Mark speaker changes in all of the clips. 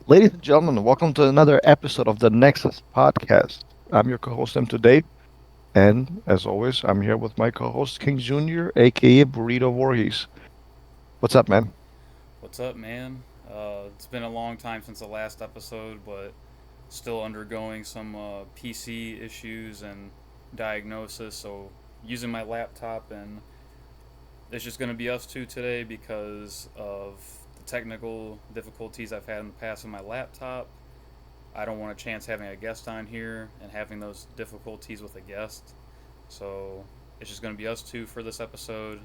Speaker 1: Ladies and gentlemen, welcome to another episode of the Nexus podcast. I'm your co-host M today, and as always, I'm here with my co-host King Jr., aka Burrito Voorhees. What's up, man?
Speaker 2: What's up, man? It's been a long time since the last episode, but still undergoing some PC issues and diagnosis. So, using my laptop, and it's just going to be us two today because of the technical difficulties I've had in the past with my laptop. I don't want a chance having a guest on here and having those difficulties with a guest. So, it's just going to be us two for this episode.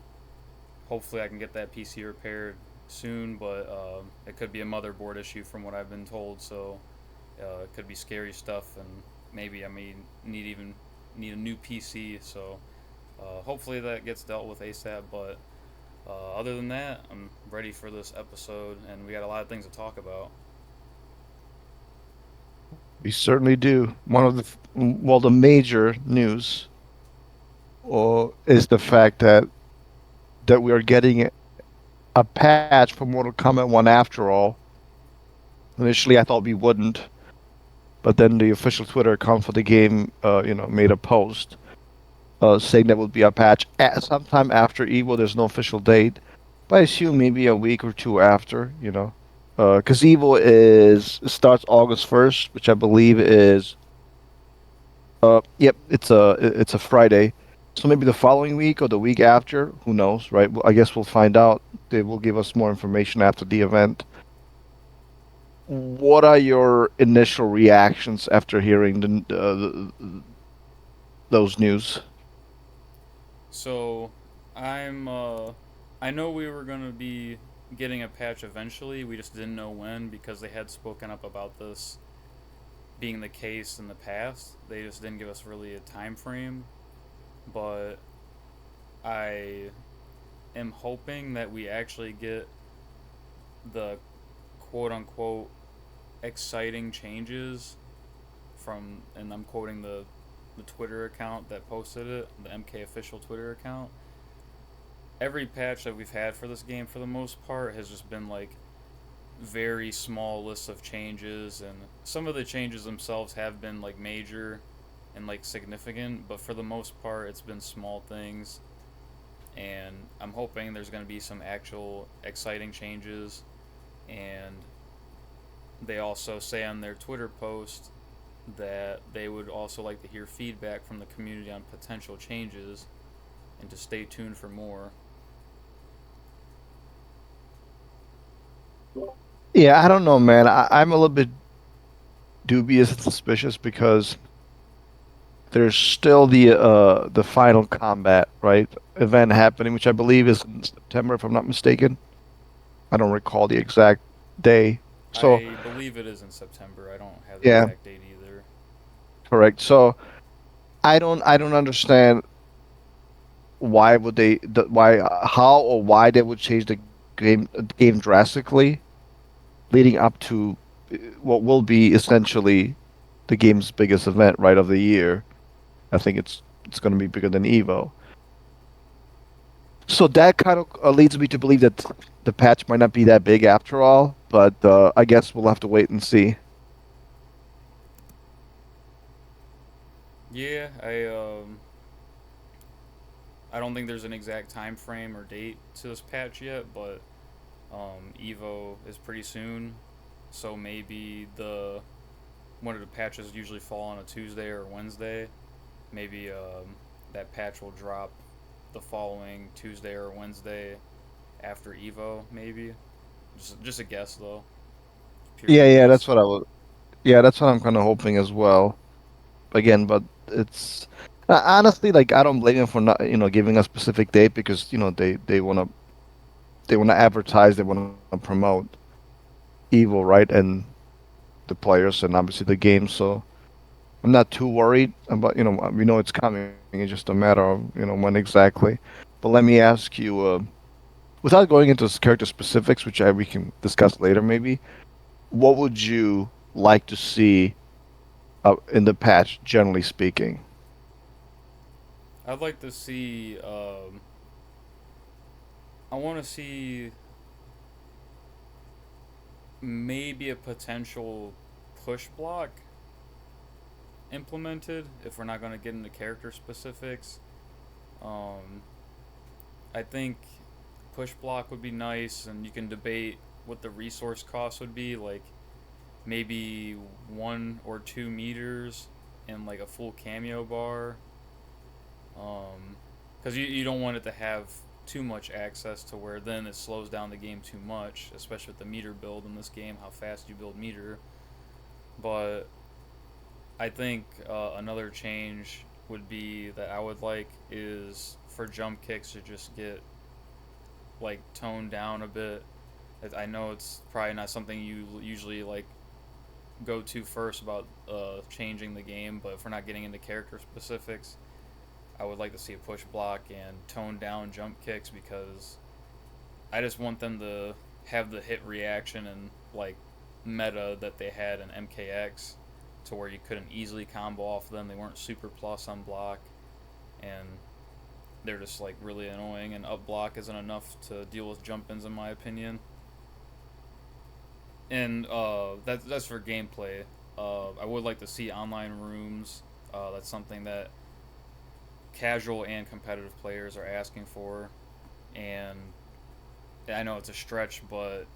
Speaker 2: Hopefully I can get that PC repaired soon, but it could be a motherboard issue from what I've been told. So it could be scary stuff, and maybe I may need a new PC. So hopefully that gets dealt with ASAP. But other than that, I'm ready for this episode, and we got a lot of things to talk about.
Speaker 1: We certainly do. The major news is the fact that we are getting a patch for Mortal Kombat 1 after all. Initially, I thought we wouldn't, but then the official Twitter account for the game, made a post saying there will be a patch at sometime after Evo. There's no official date, but I assume maybe a week or two after. Because Evo is starts August 1st, which I believe is it's a Friday. So maybe the following week or the week after, who knows, right? Well, I guess we'll find out. They will give us more information after the event. What are your initial reactions after hearing those news?
Speaker 2: So I'm I know we were gonna be getting a patch eventually. We just didn't know when because they had spoken up about this being the case in the past. They just didn't give us really a time frame, but I am hoping that we actually get the quote unquote exciting changes from, and I'm quoting the Twitter account that posted it, the MK official Twitter account. Every patch that we've had for this game for the most part has just been like very small lists of changes, and some of the changes themselves have been like major and like significant, but for the most part it's been small things, and I'm hoping there's going to be some actual exciting changes. And they also say on their Twitter post that they would also like to hear feedback from the community on potential changes and to stay tuned for more.
Speaker 1: Yeah, I don't know, man. I'm a little bit dubious and suspicious because there's still the final combat, right? Event happening, which I believe is in September, if I'm not mistaken. I don't recall the exact day. So,
Speaker 2: I believe it is in September. I don't have the
Speaker 1: yeah,
Speaker 2: exact date either.
Speaker 1: correct. So I don't understand why would why how or why they would change the game drastically leading up to what will be essentially the game's biggest event, right, of the year. I think it's going to be bigger than Evo. So that kind of leads me to believe that the patch might not be that big after all, but I guess we'll have to wait and see.
Speaker 2: Yeah, I don't think there's an exact time frame or date to this patch yet, but Evo is pretty soon, so maybe the one of the patches usually fall on a Tuesday or Wednesday. Maybe that patch will drop the following Tuesday or Wednesday after Evo. Maybe just a guess though,
Speaker 1: Yeah,
Speaker 2: purely
Speaker 1: yeah,
Speaker 2: guess.
Speaker 1: that's what I'm kind of hoping as well. Again, but it's honestly like I don't blame them for not, giving a specific date because, they want to advertise, they want to promote Evil, right? And the players and obviously the game, so I'm not too worried about, we know it's coming. It's just a matter of, when exactly. But let me ask you, without going into character specifics, which we can discuss later, maybe, what would you like to see in the patch, generally speaking?
Speaker 2: I'd like to see. I want to see maybe a potential push block implemented if we're not going to get into character specifics. Um, I think push block would be nice, and you can debate what the resource cost would be, like maybe 1 or 2 meters and like a full cameo bar. Because you don't want it to have too much access to where then it slows down the game too much, especially with the meter build in this game, how fast you build meter. But I think another change would be that I would like is for jump kicks to just get like toned down a bit. I know it's probably not something you usually like go to first about changing the game, but if we're not getting into character specifics, I would like to see a push block and tone down jump kicks because I just want them to have the hit reaction and like meta that they had in MKX to where you couldn't easily combo off them. They weren't super plus on block and they're just like really annoying and up block isn't enough to deal with jump ins in my opinion. And that's for gameplay. I would like to see online rooms. That's something that casual and competitive players are asking for, and I know it's a stretch, but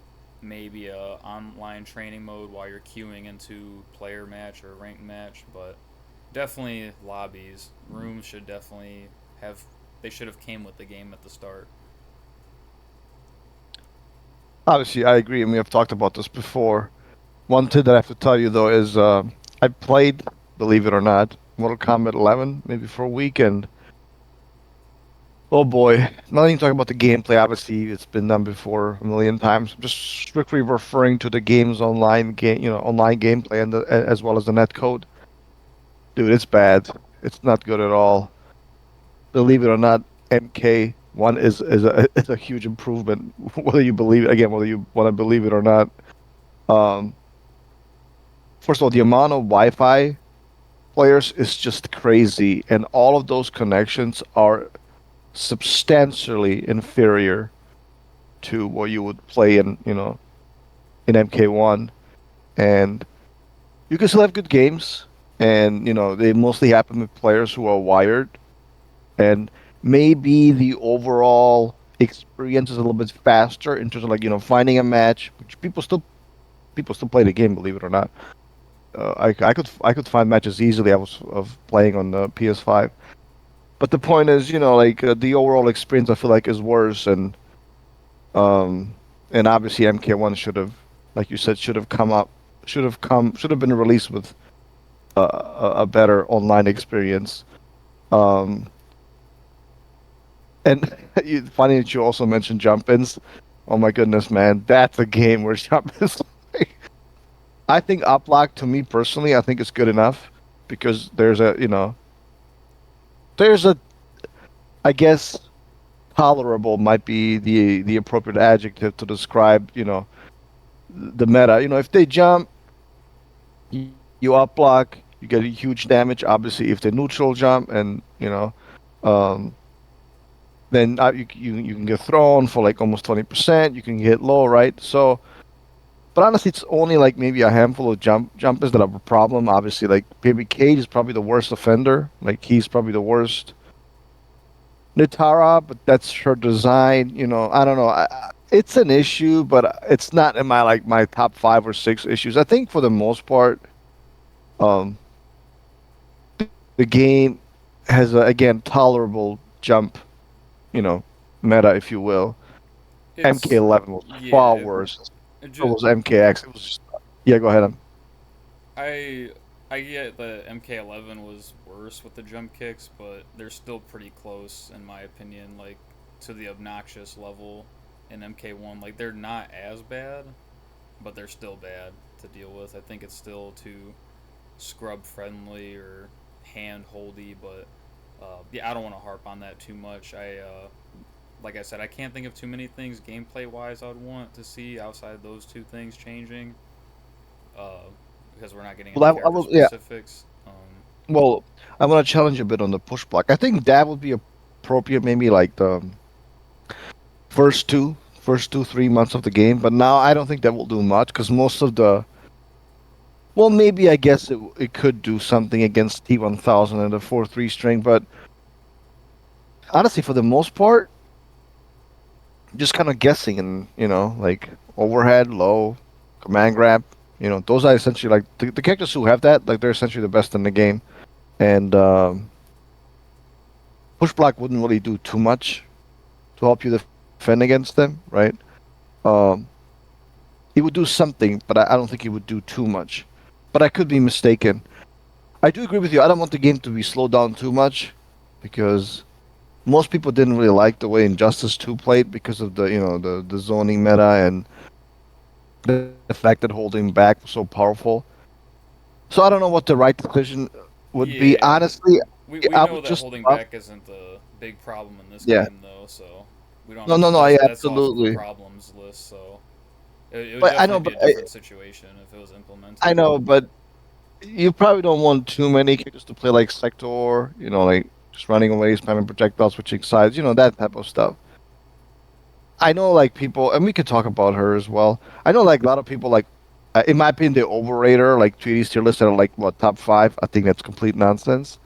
Speaker 2: maybe a online training mode while you're queuing into player match or rank match. But definitely lobbies, rooms should definitely have. They should have came with the game at the start.
Speaker 1: Obviously, I agree, and we have talked about this before. One thing that I have to tell you though is I played, believe it or not, Mortal Kombat 11 maybe for a week, and oh boy, not even talking about the gameplay. Obviously, it's been done before a million times. I'm just strictly referring to the game's online game, online gameplay and as well as the net code. Dude, it's bad. It's not good at all. Believe it or not, MK1 is a huge improvement. Whether you believe it, again, whether you want to believe it or not. Um, First of all, the amount of Wi-Fi players is just crazy, and all of those connections are substantially inferior to what you would play in MK1. And you can still have good games, and they mostly happen with players who are wired, and maybe the overall experience is a little bit faster in terms of like finding a match, which people still play the game, believe it or not. I could find matches easily. I was of playing on the PS5. But the point is, like the overall experience, I feel like is worse, um, and obviously MK1 should have, like you said, should have been released with a better online experience. Um, and funny that you also mentioned jump-ins. Oh my goodness, man, that's a game where jump-ins. I think Uplock, to me personally, I think it's good enough because there's a, I guess tolerable might be the appropriate adjective to describe, the meta. If they jump, you up block, you get a huge damage. Obviously, if they neutral jump and um, then you can get thrown for like almost 20%. You can get low, right? So, but honestly, it's only like maybe a handful of jumpers that have a problem. Obviously, like Baby Cage is probably the worst offender. Like he's probably the worst. Nitara, but that's her design. I don't know. It's an issue, but it's not in my top 5 or 6 issues. I think for the most part, um, the game has a, again tolerable jump, you know, meta, if you will.
Speaker 2: It's
Speaker 1: MK11 was far
Speaker 2: yeah.
Speaker 1: worse.
Speaker 2: It
Speaker 1: So
Speaker 2: just,
Speaker 1: was MKX. It was just, yeah. Go ahead.
Speaker 2: I I get the MK11 was worse with the jump kicks, but they're still pretty close in my opinion. Like to the obnoxious level in MK1. Like they're not as bad, but they're still bad to deal with. I think it's still too scrub friendly or hand holdy, but yeah, I don't want to harp on that too much. Like I said, I can't think of too many things gameplay wise I'd want to see outside of those two things changing. Uh, because we're not getting into
Speaker 1: Well, I
Speaker 2: character
Speaker 1: will. Yeah.
Speaker 2: specifics.
Speaker 1: Well, I want to challenge a bit on the push block. I think that would be appropriate. Maybe like the first two. first 2 3 months of the game, but now I don't think that will do much because most of the well, maybe I guess it could do something against T1000 and the 4-3 string, but honestly, for the most part, just kind of guessing and like overhead, low, command grab. Those are essentially like the characters who have that, like they're essentially the best in the game. And push block wouldn't really do too much to help you defend against them, right? Um, it would do something, but I don't think it would do too much. But I could be mistaken. I do agree with you. I don't want the game to be slowed down too much because most people didn't really like the way Injustice 2 played because of the zoning meta and the fact that holding back was so powerful. So I don't know what the right decision would be.
Speaker 2: Yeah,
Speaker 1: Honestly,
Speaker 2: we
Speaker 1: I
Speaker 2: know
Speaker 1: would
Speaker 2: that
Speaker 1: just
Speaker 2: holding
Speaker 1: love,
Speaker 2: back isn't the big problem in this
Speaker 1: yeah.
Speaker 2: game though, so we don't
Speaker 1: No,
Speaker 2: have
Speaker 1: no,
Speaker 2: to.
Speaker 1: no, I
Speaker 2: That's off of the
Speaker 1: absolutely.
Speaker 2: problems list, so it would
Speaker 1: But I
Speaker 2: definitely
Speaker 1: know,
Speaker 2: be
Speaker 1: but
Speaker 2: a different situation if it was
Speaker 1: I
Speaker 2: implemented.
Speaker 1: know, but you probably don't want too many characters to play like Sector, like just running away, spamming projectiles, switching sides, that type of stuff. I know, like people, and we could talk about her as well. I know, like a lot of people, like in my opinion, they overrate her. Like 3D's tier list are like what top five. I think that's complete nonsense.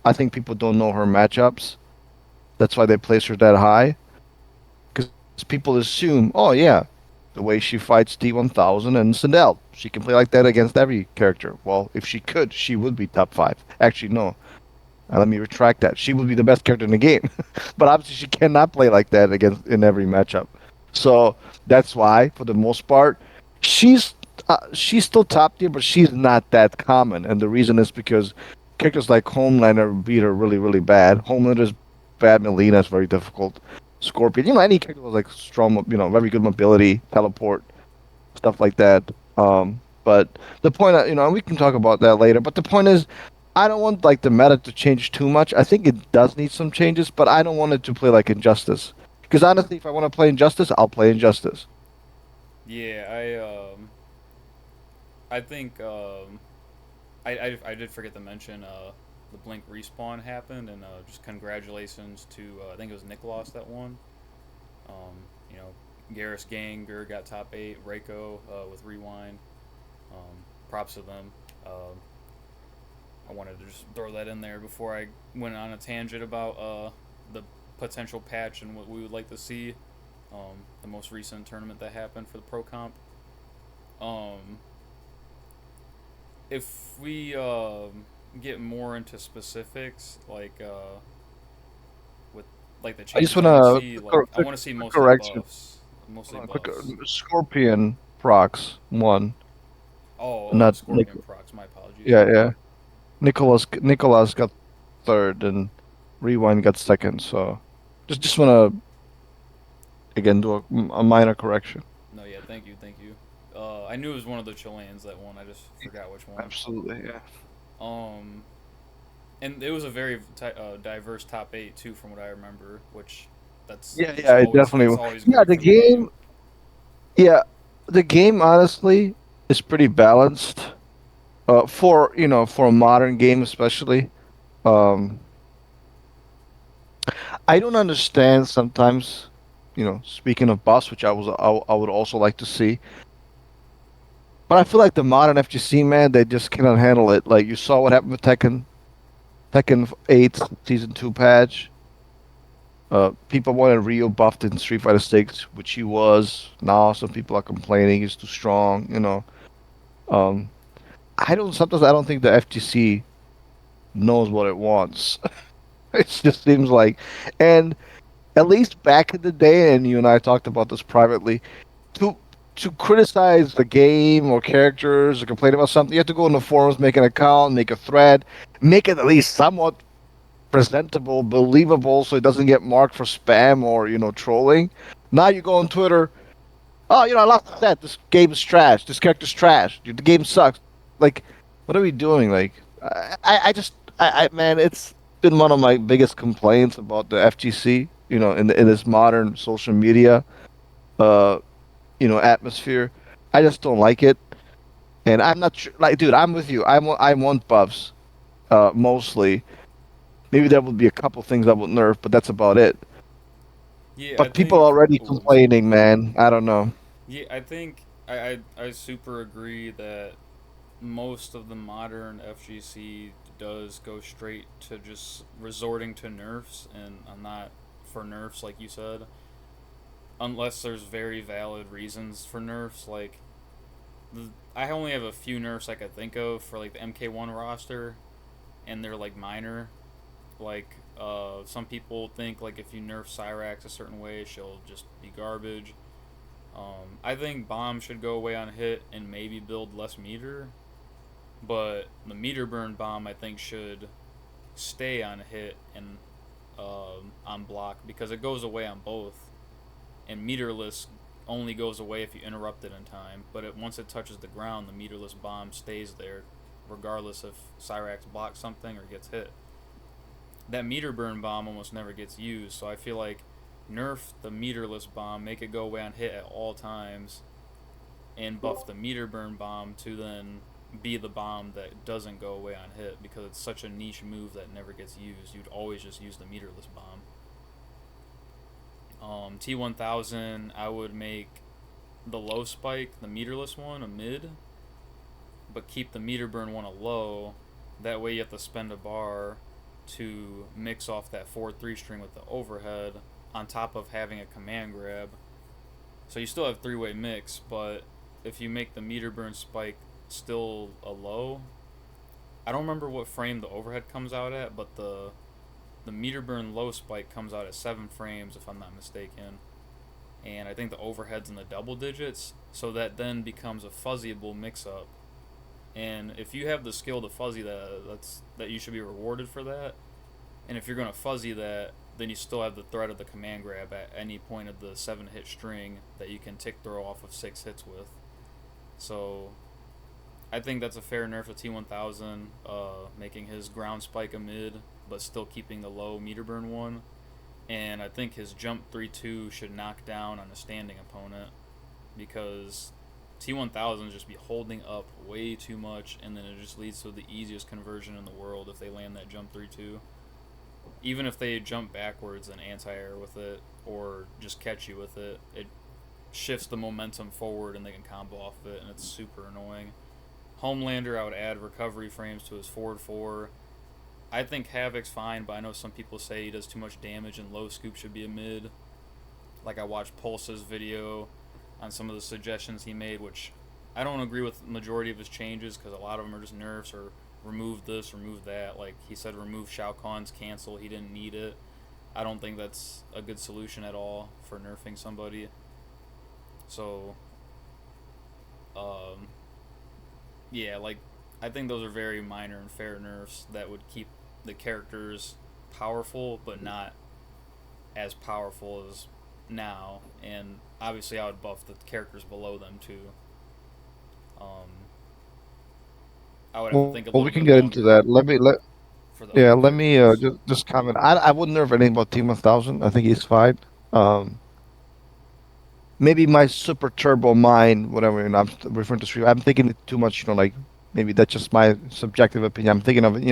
Speaker 1: I think people don't know her matchups. That's why they place her that high. Because people assume, oh yeah, the way she fights D1000 and Sindel, she can play like that against every character. Well, if she could, she would be top five. Actually, no. Let me retract that. She would be the best character in the game, but obviously she cannot play like that against in every matchup. So that's why, for the most part, she's she's still top tier, but she's not that common. And the reason is because characters like Homelander beat her really, really bad. Homelander's bad. Melina's very difficult. Scorpion, any character with like strong, very good mobility, teleport, stuff like that. But the point, and we can talk about that later. But the point is, I don't want like the meta to change too much. I think it does need some changes, but I don't want it to play like Injustice. Because honestly, if I want to play Injustice, I'll play Injustice.
Speaker 2: Yeah, I think I did forget to mention the Blink respawn happened, and just congratulations to I think it was Nicholas that won. Um, you know, Garrus Ganger got top 8, Reiko with Rewind. Props to them. I wanted to just throw that in there before I went on a tangent about the potential patch and what we would like to see. The most recent tournament that happened for the Pro Comp. Um, if we get more into specifics, like with like the
Speaker 1: I just
Speaker 2: changes
Speaker 1: want
Speaker 2: I want to see,
Speaker 1: to
Speaker 2: like I
Speaker 1: quick,
Speaker 2: want to see
Speaker 1: quick
Speaker 2: mostly
Speaker 1: correction.
Speaker 2: buffs,
Speaker 1: Hold
Speaker 2: mostly
Speaker 1: on, quick
Speaker 2: buffs.
Speaker 1: Scorpion procs one,
Speaker 2: Oh,
Speaker 1: not Nick.
Speaker 2: Scorpion procs. My apologies.
Speaker 1: Yeah, yeah. Nicholas got third and Rewind got second. So just want to again do a minor correction.
Speaker 2: No, yeah, thank you. I knew it was one of the Chileans that won. I just forgot which one.
Speaker 1: Absolutely, yeah.
Speaker 2: Um, and it was a very diverse top 8 too, from what I remember. Which
Speaker 1: Yeah, yeah, it
Speaker 2: that's
Speaker 1: definitely.
Speaker 2: always
Speaker 1: Yeah,
Speaker 2: great for the game.
Speaker 1: yeah, the game honestly is pretty balanced. For for a modern game especially. Um, I don't understand sometimes. Speaking of boss, which I would also like to see, but I feel like the modern FGC man, they just cannot handle it. Like you saw what happened with Tekken 8 Season 2 patch. People wanted Ryo buffed in Street Fighter 6, which he was. Now some people are complaining he's too strong. Um, Sometimes I don't think the FGC knows what it wants. It just seems like, and at least back in the day, and you and I talked about this privately, to to criticize the game or characters or complain about something, you have to go in the forums, make an account, make a thread, make it at least somewhat presentable, believable, so it doesn't get marked for spam or trolling. Now you go on Twitter, oh, I lost the set. This game is trash. This character's trash. The game sucks. Like, what are we doing? Like, man, it's been one of my biggest complaints about the FGC. In this modern social media, uh, atmosphere. I just don't like it, and I'm not sure. Like, dude, I'm with you. I want buffs, mostly. Maybe there would be a couple things I would nerf, but that's about it.
Speaker 2: Yeah, I
Speaker 1: But people
Speaker 2: think.
Speaker 1: are already
Speaker 2: Oh, I'm sorry.
Speaker 1: complaining, man. I don't know.
Speaker 2: Yeah, I think I super agree that most of the modern FGC does go straight to just resorting to nerfs, and I'm not for nerfs like you said, unless there's very valid reasons for nerfs. Like, I only have a few nerfs I could think of for like the MK1 roster, and they're like minor. Like, some people think like if you nerf Cyrax a certain way, she'll just be garbage. I think bomb should go away on hit and maybe build less meter, but the meter burn bomb I think should stay on hit and on block because it goes away on both, and meterless only goes away if you interrupt it in time. But once it touches the ground, the meterless bomb stays there, regardless if Cyrax blocks something or gets hit. That meter burn bomb almost never gets used, so I feel like nerf the meterless bomb, make it go away on hit at all times, and buff the meter burn bomb to then be the bomb that doesn't go away on hit because it's such a niche move that never gets used. You'd always just use the meterless bomb. T1000, I would make the low spike, the meterless one, a mid, but keep the meter burn one a low. That way you have to spend a bar to mix off that 4-3 string with the overhead on top of having a command grab. So you still have three-way mix, but if you make the meter burn spike still a low, I don't remember what frame the overhead comes out at, but the meter burn low spike comes out at 7 frames if I'm not mistaken, and I think the overhead's in the double digits, so that then becomes a fuzzyable mix-up. And if you have the skill to fuzzy that you should be rewarded for that. And if you're gonna fuzzy that, then you still have the threat of the command grab at any point of the 7 hit string that you can tick throw off of 6 hits with. So I think that's a fair nerf to T1000, making his ground spike a mid, but still keeping the low meter burn one. And I think his jump 3-2 should knock down on a standing opponent because T1000 just be holding up way too much, and then it just leads to the easiest conversion in the world if they land that jump 3-2. Even if they jump backwards and anti-air with it, or just catch you with it, it shifts the momentum forward and they can combo off of it, and it's super annoying. Homelander, I would add recovery frames to his forward 4. I think Havoc's fine, but I know some people say he does too much damage and low scoop should be a mid. Like I watched Pulse's video on some of the suggestions he made, which I don't agree with the majority of his changes because a lot of them are just nerfs or remove this, remove that. Like he said, remove Shao Kahn's cancel. He didn't need it. I don't think that's a good solution at all for nerfing somebody. So, um, yeah, like I think those are very minor and fair nerfs that would keep the characters powerful, but not as powerful as now. And obviously, I would buff the characters below them too. Um, I would have to think a
Speaker 1: Well,
Speaker 2: little
Speaker 1: we can
Speaker 2: bit
Speaker 1: get into
Speaker 2: longer
Speaker 1: that.
Speaker 2: for the
Speaker 1: Yeah,
Speaker 2: other
Speaker 1: let me
Speaker 2: characters.
Speaker 1: just comment. I wouldn't nerf anything about Team 1000. I think he's fine. Um, maybe my super turbo mind, whatever, I'm referring to stream. I'm thinking it too much, like maybe that's just my subjective opinion. I'm thinking of it,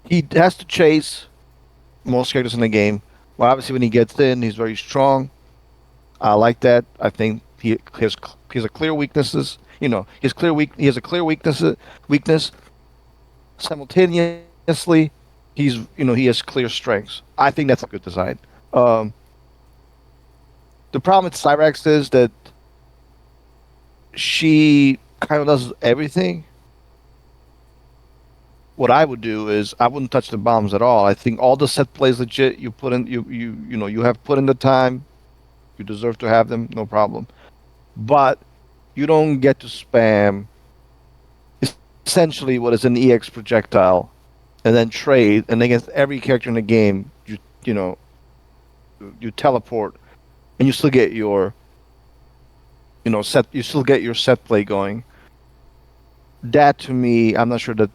Speaker 1: he has to chase most characters in the game. Well, obviously when he gets in, he's very strong. I like that. I think he has a clear weaknesses. He has a clear weakness. Simultaneously, he has clear strengths. I think that's a good design. Um, the problem with Cyrax is that she kind of does everything. What I would do is I wouldn't touch the bombs at all. I think all the set plays legit. You put in you have put in the time. You deserve to have them, no problem. But you don't get to spam essentially what is an EX projectile and then trade, and against every character in the game, you know you teleport, and you still get your set. You still get your set play going. That to me, I'm not sure that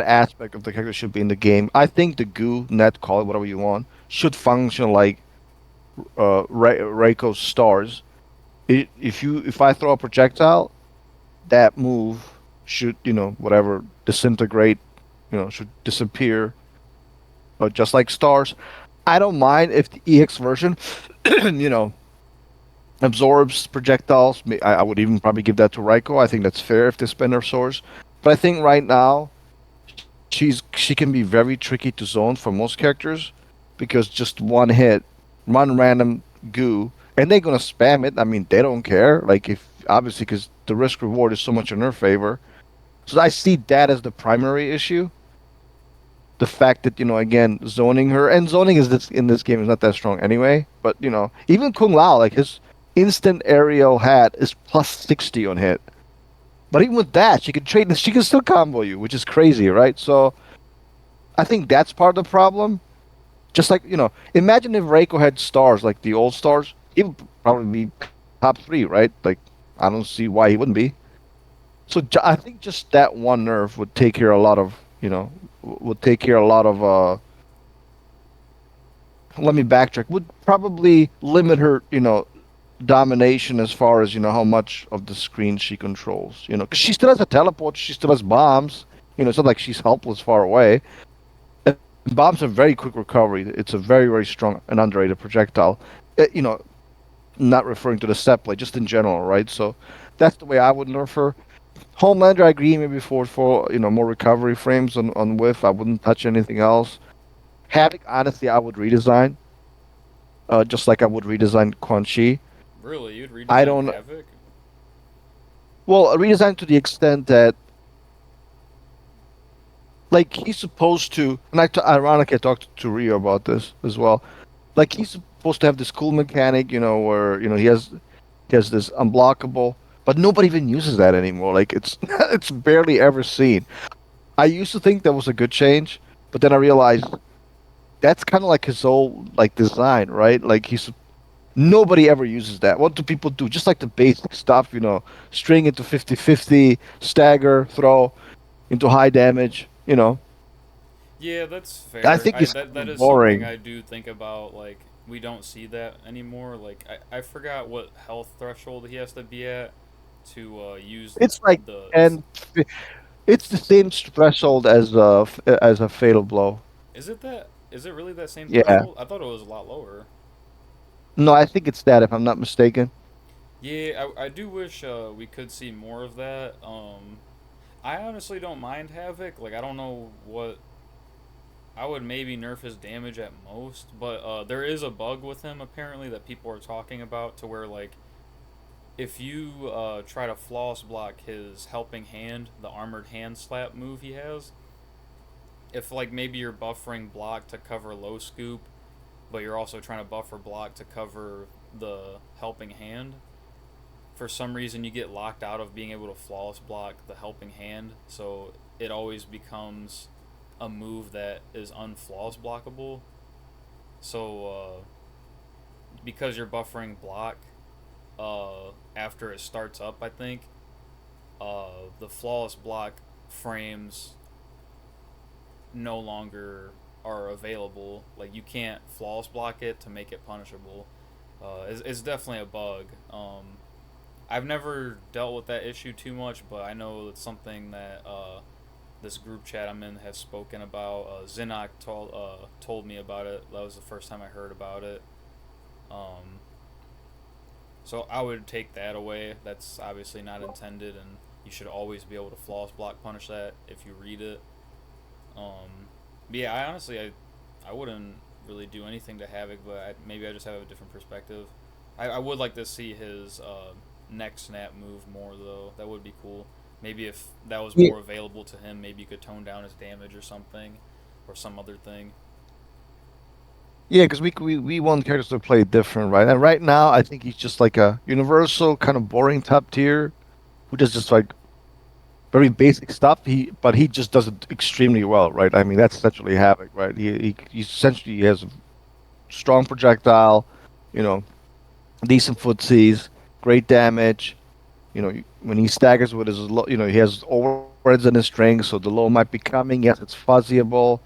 Speaker 1: aspect of the character should be in the game. I think the goo net, call it whatever you want, should function like Reiko's stars. If I throw a projectile, that move should whatever disintegrate, should disappear, just like stars. I don't mind if the EX version, you know, absorbs projectiles. I would even probably give that to Raiko. I think that's fair if they spend her source. But I think right now she can be very tricky to zone for most characters because just one hit, one random goo, and they're gonna spam it. I mean, they don't care. Like if obviously because the risk reward is so much in her favor. So I see that as the primary issue. The fact that again zoning her and zoning is this in this game is not that strong anyway. But even Kung Lao, like his instant aerial hat is plus 60 on hit. But even with that, she can trade. She can still combo you, which is crazy, right? So I think that's part of the problem. Just like imagine if Reiko had stars like the old stars, he would probably be top three, right? Like I don't see why he wouldn't be. So I think just that one nerf would take care a lot of would take care a lot of let me backtrack, would probably limit her, domination as far as, how much of the screen she controls. Because she still has a teleport, she still has bombs. It's not like she's helpless far away. And bombs have very quick recovery. It's a very, very strong and underrated projectile. Not referring to the set play, just in general, right? So that's the way I would nerf her. Homelander, I agree, maybe for more recovery frames on whiff. I wouldn't touch anything else. Havoc, honestly, I would redesign. Just like I would redesign Quan Chi.
Speaker 2: Really, you'd
Speaker 1: I
Speaker 2: redesign
Speaker 1: don't.
Speaker 2: Havoc?
Speaker 1: Well, a redesign to the extent that, like, he's supposed to, and ironically, I talked to Rio about this as well. Like, he's supposed to have this cool mechanic, where he has this unblockable, but nobody even uses that anymore. Like, it's it's barely ever seen. I used to think that was a good change, but then I realized that's kind of like his old like design, right? Like nobody ever uses that. What do people do? Just like the basic stuff, string into 50-50, stagger, throw into high damage,
Speaker 2: Yeah, that's
Speaker 1: I
Speaker 2: fair.
Speaker 1: think it's
Speaker 2: That
Speaker 1: kind
Speaker 2: that
Speaker 1: of
Speaker 2: is something
Speaker 1: boring.
Speaker 2: I do think about. Like, we don't see that anymore. Like, I forgot what health threshold he has to be at to use
Speaker 1: It's like
Speaker 2: the.
Speaker 1: and it's the same threshold as a fatal blow.
Speaker 2: Is it that? Is it really that same
Speaker 1: Yeah.
Speaker 2: threshold? I thought it was a lot lower.
Speaker 1: No, I think it's that if I'm not mistaken.
Speaker 2: Yeah, I do wish we could see more of that. I honestly don't mind Havoc. Like, I don't know what. I would maybe nerf his damage at most, but there is a bug with him apparently that people are talking about to where, like, if you try to floss block his helping hand, the armored hand slap move he has, if like maybe you're buffering block to cover low scoop, but you're also trying to buffer block to cover the helping hand, for some reason you get locked out of being able to flawless block the helping hand, so it always becomes a move that is unflawless blockable. So because you're buffering block after it starts up, I think the flawless block frames no longer are available. Like, you can't flawless block it to make it punishable. It's definitely a bug. I've never dealt with that issue too much, but I know it's something that this group chat I'm in has spoken about. Zinok told me about it. That was the first time I heard about it. Um, so I would take that away. That's obviously not intended, and you should always be able to flawless block punish that if you read it. But yeah, I wouldn't really do anything to Havoc, but maybe I just have a different perspective. I would like to see his neck snap move more though. That would be cool. Maybe if that was
Speaker 1: Yeah,
Speaker 2: more available to him, maybe you could tone down his damage or something, or some other thing.
Speaker 1: yeah, because we want characters to play different, right? And right now, I think he's just like a universal kind of boring top tier who does just like very basic stuff. But he just does it extremely well, right? I mean, that's essentially Havoc, right? He essentially has a strong projectile, you know, decent footsies, great damage. When he staggers with his low, he has overheads in his string, so the low might be coming. Yes, it's fuzzyable.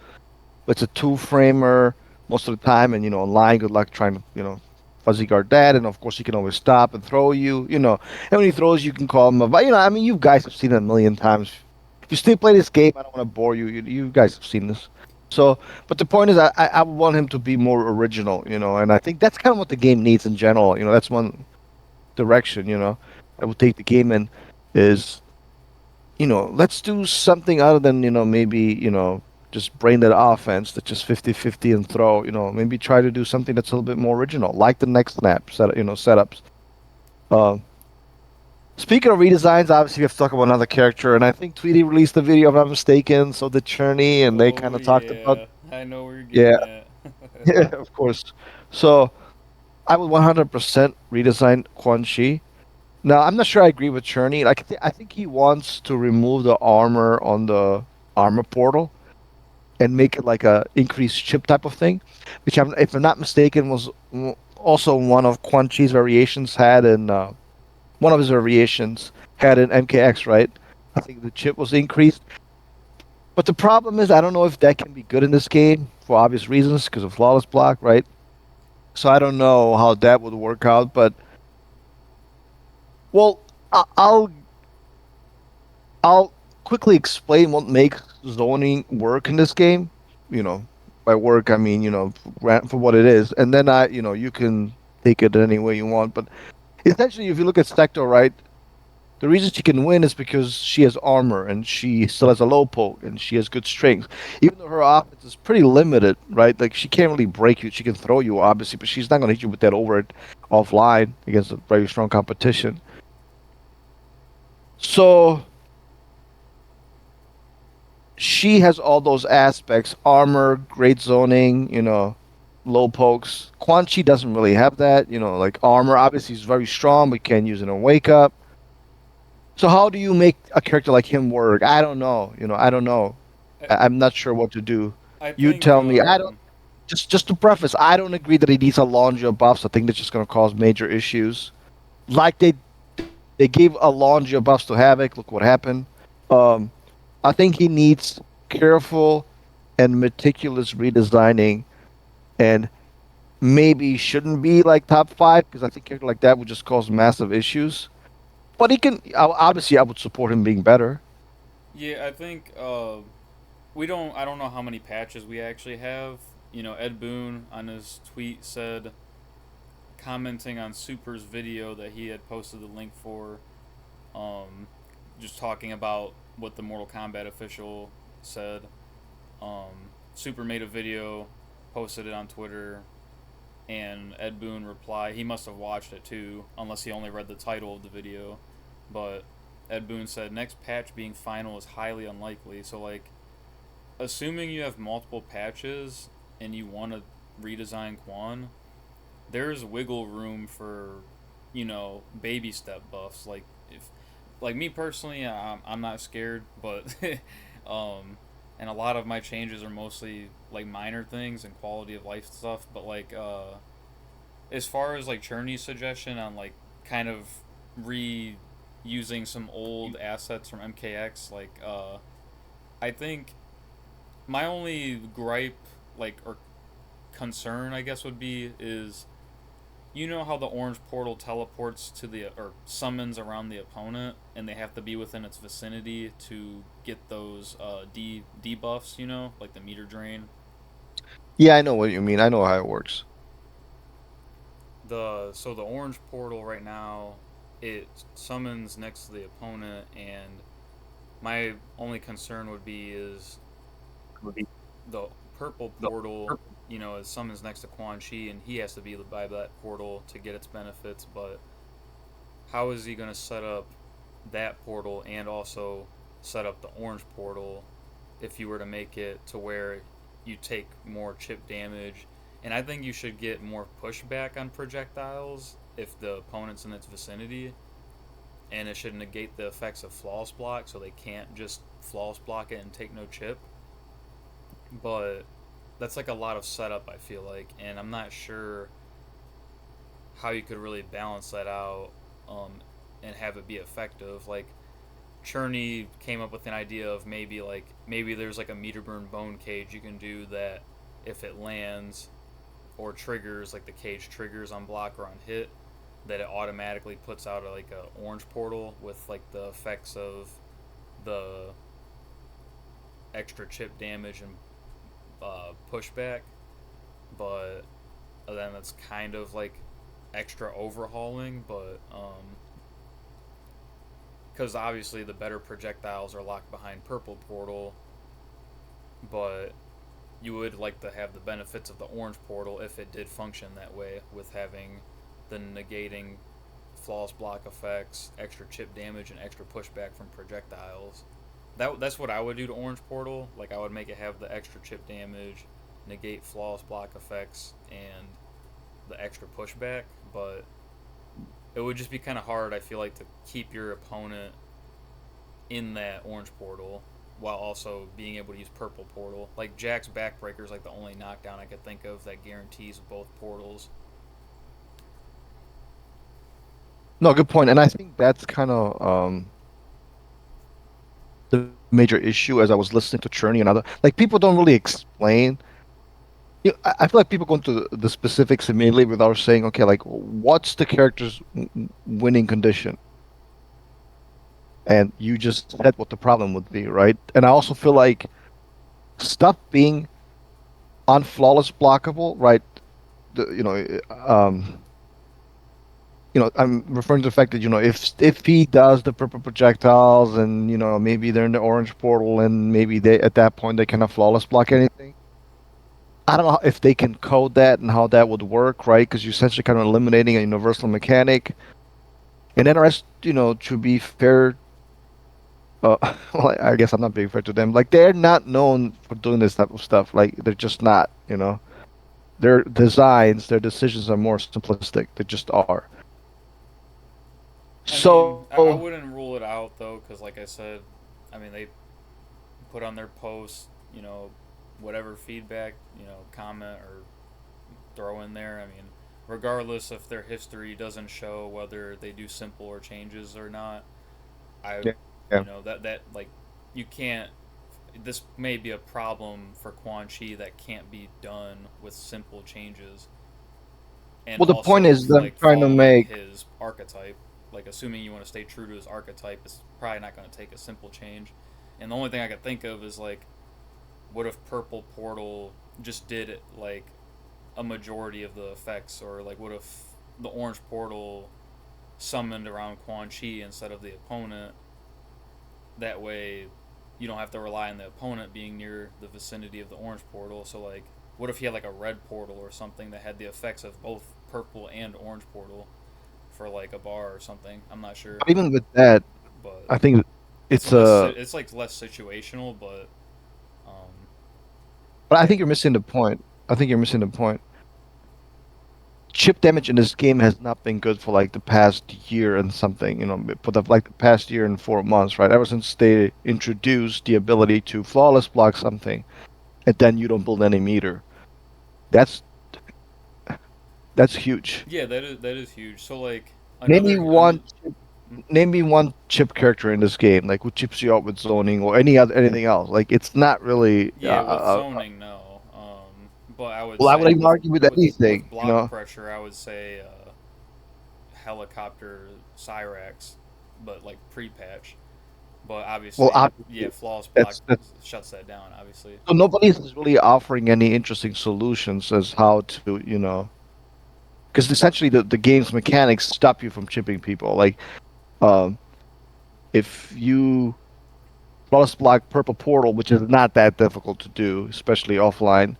Speaker 1: It's a two framer most of the time, and online, good luck trying to fuzzy guard that. And of course, he can always stop and throw you. And when he throws, you can call him. But I mean, you guys have seen it a million times. If you still play this game, I don't want to bore you. You guys have seen this. So, but the point is, I want him to be more original, and I think that's kind of what the game needs in general. That's one direction, I would take the game in is, let's do something other than, maybe, just brain that offense that's just 50-50 and throw, maybe try to do something that's a little bit more original, like the next snap setups. Um, Speaking of redesigns, obviously we have to talk about another character, and I think Tweety released a video, if I'm not mistaken, so did Cherney, and they
Speaker 2: Oh
Speaker 1: kind of talked about,
Speaker 2: yeah, I know where you're
Speaker 1: yeah,
Speaker 2: getting at.
Speaker 1: yeah, of course. So I would 100% redesign Quan Chi. Now, I'm not sure I agree with Cherney. Like, I think he wants to remove the armor on the armor portal and make it like a increased chip type of thing, which, if I'm not mistaken, was also one of Quan Chi's variations had in one of his variations had in MKX, right? I think the chip was increased. But the problem is, I don't know if that can be good in this game for obvious reasons because of flawless block, right? So I don't know how that would work out. But well, I'll quickly explain what makes zoning work in this game. You know, by work I mean for what it is, and then you can take it any way you want. But essentially, if you look at Sector, right, the reason she can win is because she has armor and she still has a low poke and she has good strength. Even though her offense is pretty limited, right? Like she can't really break you. She can throw you, obviously, but she's not going to hit you with that over it offline against a very strong competition. So she has all those aspects: armor, great zoning, low pokes. Quan Chi doesn't really have that, like armor. Obviously, he's very strong, but can't use it in wake up. So how do you make a character like him work? I don't know. I don't know.
Speaker 2: I,
Speaker 1: I'm not sure what to do.
Speaker 2: I
Speaker 1: You
Speaker 2: think
Speaker 1: tell me. I don't. Just to preface, I don't agree that he needs a laundry of buffs. I think that's just going to cause major issues. Like they gave a laundry of buffs to Havoc. Look what happened. Um, I think he needs careful and meticulous redesigning, and maybe shouldn't be like top five because I think a character like that would just cause massive issues. But he can. Obviously, I would support him being better.
Speaker 2: yeah, I think we don't. I don't know how many patches we actually have. Ed Boon on his tweet said, commenting on Super's video that he had posted the link for, um, just talking about what the Mortal Kombat official said. Super made a video, posted it on Twitter, and Ed Boon replied. He must have watched it too, unless he only read the title of the video. But Ed Boon said next patch being final is highly unlikely. So like, assuming you have multiple patches and you want to redesign Quan, there's wiggle room for, baby step buffs. Like if, like me personally, I'm not scared, but um, and a lot of my changes are mostly like minor things and quality of life stuff. But like as far as like Cherney's suggestion on like kind of reusing some old assets from MKX, like I think my only gripe, like, or concern, I guess, would be is how the orange portal teleports to the or summons around the opponent, and they have to be within its vicinity to get those debuffs. Like the meter drain.
Speaker 1: Yeah, I know what you mean. I know how it works.
Speaker 2: The orange portal right now, it summons next to the opponent, and my only concern would be is the purple portal, is summons next to Quan Chi, and he has to be by that portal to get its benefits. But how is he going to set up that portal and also set up the orange portal if you were to make it to where you take more chip damage? And I think you should get more pushback on projectiles if the opponent's in its vicinity, and it should negate the effects of flawless block so they can't just flawless block it and take no chip. But that's like a lot of setup, I feel like, and I'm not sure how you could really balance that out, um, and have it be effective. Like Cherney came up with an idea of maybe there's like a meter burn bone cage you can do that if it lands or triggers, like the cage triggers on block or on hit, that it automatically puts out like a orange portal with like the effects of the extra chip damage and pushback, but then it's kind of like extra overhauling, but because obviously the better projectiles are locked behind purple portal, but you would like to have the benefits of the orange portal if it did function that way, with having the negating flawless block effects, extra chip damage, and extra pushback from projectiles. That's what I would do to orange portal. Like I would make it have the extra chip damage, negate flawless block effects, and the extra pushback. But it would just be kind of hard, I feel like, to keep your opponent in that orange portal while also being able to use purple portal. Like Jack's backbreaker is like the only knockdown I could think of that guarantees both portals.
Speaker 1: No, good point. And I think that's kind of the major issue as I was listening to Cherney and other like people don't really explain. I feel like people go into the specifics immediately without saying, okay, like what's the character's winning condition? And you just said what the problem would be, right? And I also feel like stuff being on flawless blockable, right? The, I'm referring to the fact that if he does the purple projectiles and maybe they're in the orange portal and maybe they at that point they cannot flawless block anything. I don't know if they can code that and how that would work, right? Because you're essentially kind of eliminating a universal mechanic. And then the rest, to be fair, well, I guess I'm not being fair to them. Like they're not known for doing this type of stuff. Like they're just not. Their designs, their decisions are more simplistic. They just are.
Speaker 2: I mean, I
Speaker 1: So
Speaker 2: wouldn't rule it out though, because like I said, I mean they put on their posts, whatever feedback, comment or throw in there. I mean, regardless if their history doesn't show whether they do simple or changes or not, I,
Speaker 1: yeah, yeah.
Speaker 2: that like you can't. This may be a problem for Quan Chi that can't be done with simple changes, and
Speaker 1: Well, the point
Speaker 2: also
Speaker 1: is them
Speaker 2: like
Speaker 1: trying to
Speaker 2: following
Speaker 1: make.
Speaker 2: his archetype. Like assuming you want to stay true to his archetype, it's probably not going to take a simple change. And the only thing I could think of is like, what if Purple Portal just did it like a majority of the effects, or like what if the Orange Portal summoned around Quan Chi instead of the opponent? That way, you don't have to rely on the opponent being near the vicinity of the Orange Portal. So like, what if he had like a Red Portal or something that had the effects of both Purple and Orange Portal for like a bar or something? I'm not sure,
Speaker 1: But even with that,
Speaker 2: but
Speaker 1: I think
Speaker 2: it's
Speaker 1: it's
Speaker 2: less.
Speaker 1: a.
Speaker 2: It's like less situational, but
Speaker 1: But I
Speaker 2: yeah.
Speaker 1: think you're missing the point. I think you're missing the point. Chip damage in this game has not been good for like the past year and something, for the past year and 4 months, right? Ever since they introduced the ability to flawless block something, and then you don't build any meter. That's that's huge.
Speaker 2: Yeah, that is huge. So like
Speaker 1: Name me
Speaker 2: another
Speaker 1: one
Speaker 2: hmm?
Speaker 1: name me one chip character in this game, like who chips you out with zoning or anything else. Like it's not really.
Speaker 2: Yeah, with zoning, no. But I would
Speaker 1: Well, I would
Speaker 2: say
Speaker 1: even
Speaker 2: with
Speaker 1: argue with
Speaker 2: with
Speaker 1: anything,
Speaker 2: block pressure, I would say helicopter Cyrax, but like pre-patch. But
Speaker 1: Well,
Speaker 2: obviously, yeah,
Speaker 1: obviously,
Speaker 2: flawless block
Speaker 1: that's
Speaker 2: shuts that down. Obviously,
Speaker 1: so nobody is really offering any interesting solutions as how to, because essentially the game's mechanics stop you from chipping people. Like, um, if you flawless block purple portal, which is not that difficult to do, especially offline.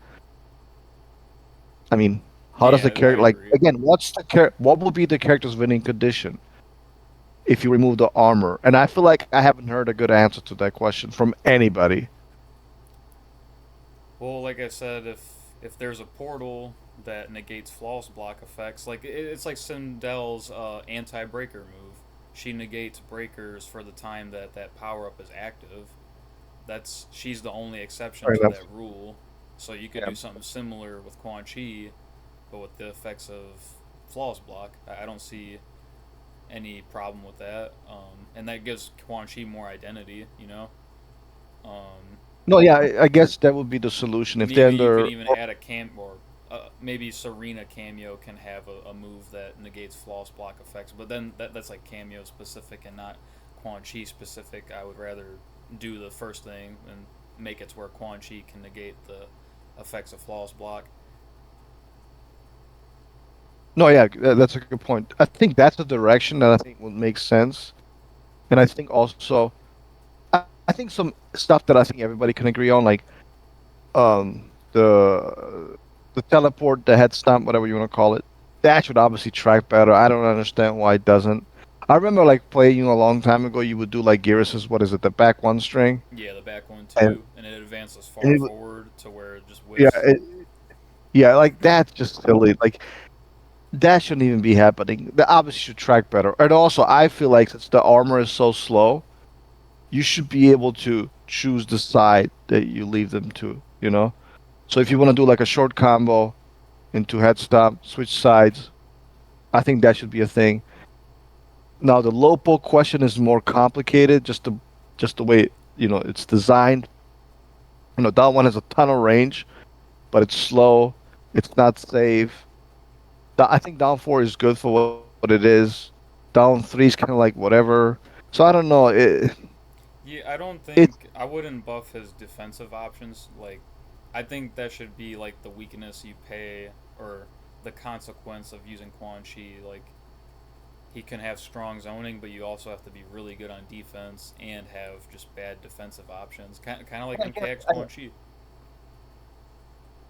Speaker 1: I mean, how does the
Speaker 2: yeah, I
Speaker 1: character like
Speaker 2: agree.
Speaker 1: again? What will be the character's winning condition if you remove the armor? And I feel like I haven't heard a good answer to that question from anybody.
Speaker 2: Well, like I said, if there's a portal that negates flawless block effects, like it's like Sindel's anti-breaker move. She negates breakers for the time that that power up is active. She's the only exception
Speaker 1: Fair
Speaker 2: to
Speaker 1: enough.
Speaker 2: that rule. So you could
Speaker 1: Yeah.
Speaker 2: do something similar with Quan Chi, but with the effects of flawless block. I don't see any problem with that, and that gives Quan Chi more identity. Um,
Speaker 1: No, yeah, I guess that would be the solution if they're
Speaker 2: Maybe you could
Speaker 1: under.
Speaker 2: even add a cam or maybe Serena cameo can have a move that negates flawless block effects, but then that's like cameo specific and not Quan Chi specific. I would rather do the first thing and make it to where Quan Chi can negate the affects a flawless block.
Speaker 1: No, yeah, that's a good point. I think that's a direction that I think would make sense. And I think also, I think some stuff that I think everybody can agree on, like the teleport, the head stomp, whatever you want to call it, that should obviously track better. I don't understand why it doesn't. I remember like playing a long time ago, you would do like Gearus's, what is it, the back one string,
Speaker 2: Yeah, the back one
Speaker 1: and,
Speaker 2: too, and it advances
Speaker 1: and
Speaker 2: far
Speaker 1: it would,
Speaker 2: forward to where it just
Speaker 1: yeah,
Speaker 2: whiffs.
Speaker 1: yeah, like that's just silly. Like that shouldn't even be happening. The obviously should track better. And also, I feel like since the armor is so slow, you should be able to choose the side that you leave them to, you know? So if you want to do like a short combo into head stomp, switch sides, I think that should be a thing. Now the low poke question is more complicated, just the way, it's designed. That one has a ton of range, but it's slow. It's not safe. I think down four is good for what it is. Down three is kind of like whatever. So I don't know.
Speaker 2: Yeah, I don't
Speaker 1: It's
Speaker 2: think I wouldn't buff his defensive options. Like, I think that should be like the weakness you pay or the consequence of using Quan Chi. Like, he can have strong zoning, but you also have to be really good on defense and have just bad defensive options. Kind of like
Speaker 1: again,
Speaker 2: MKX Quan Chi.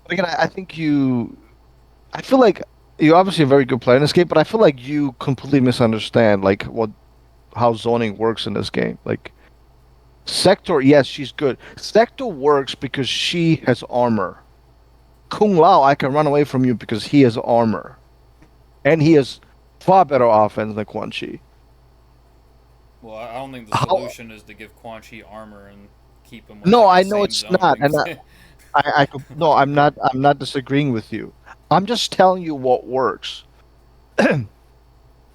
Speaker 1: again, I think I feel like you're obviously a very good player in this game, but I feel like you completely misunderstand like how zoning works in this game. Like Sector, yes, she's good. Sector works because she has armor. Kung Lao, I can run away from you because he has armor, and he has far better offense than Quan Chi.
Speaker 2: Well, I don't think the
Speaker 1: How?
Speaker 2: solution is to give Quan Chi armor and keep him with
Speaker 1: No,
Speaker 2: like the
Speaker 1: I know
Speaker 2: same
Speaker 1: it's not,
Speaker 2: zoning.
Speaker 1: and no, I'm not disagreeing with you. I'm just telling you what works.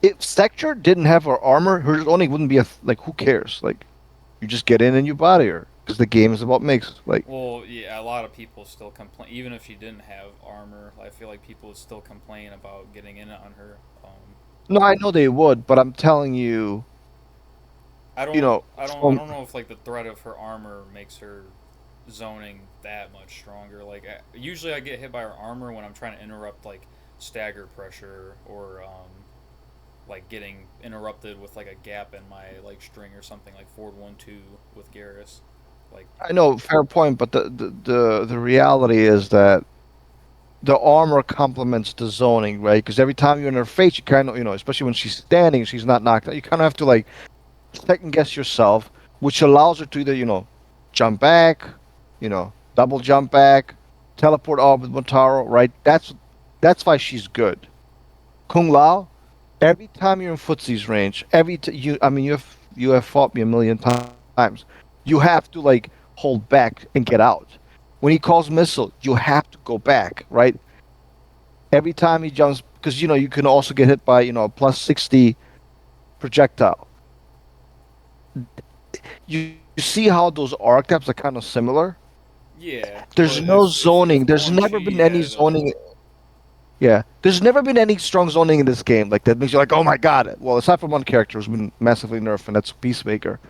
Speaker 1: If Sector didn't have her armor, her zoning wouldn't be like. Who cares? Like, you just get in and you body her because the game is about mix. Like,
Speaker 2: Well, yeah, a lot of people still complain. Even if she didn't have armor, I feel like people would still complain about getting in on her.
Speaker 1: no, I know they would, but I'm telling you,
Speaker 2: I
Speaker 1: from
Speaker 2: don't know if like the threat of her armor makes her zoning that much stronger. Like, usually I get hit by her armor when I'm trying to interrupt like stagger pressure or like getting interrupted with like a gap in my like string or something like forward 1-2 with Garrus. Like,
Speaker 1: I know, fair point, but the reality is that the armor complements the zoning, right? Because every time you're in her face, you kind of, especially when she's standing, she's not knocked out. You kind of have to like second guess yourself, which allows her to either, jump back, double jump back, teleport off with Motaro, right? That's why she's good. Kung Lao, every time you're in footsie's range, I mean, you have fought me a million times. You have to like hold back and get out. When he calls missile, you have to go back, right? Every time he jumps, because you can also get hit by a plus 60 projectile. You see how those archetypes are kind of similar?
Speaker 2: yeah,
Speaker 1: There's
Speaker 2: but
Speaker 1: no
Speaker 2: if
Speaker 1: zoning. There's
Speaker 2: Quan
Speaker 1: never
Speaker 2: Chi
Speaker 1: been any
Speaker 2: had
Speaker 1: zoning. Yeah, there's never been any strong zoning in this game like that makes you like, oh my god. Well, aside from one character who's been massively nerfed, and that's Peacemaker.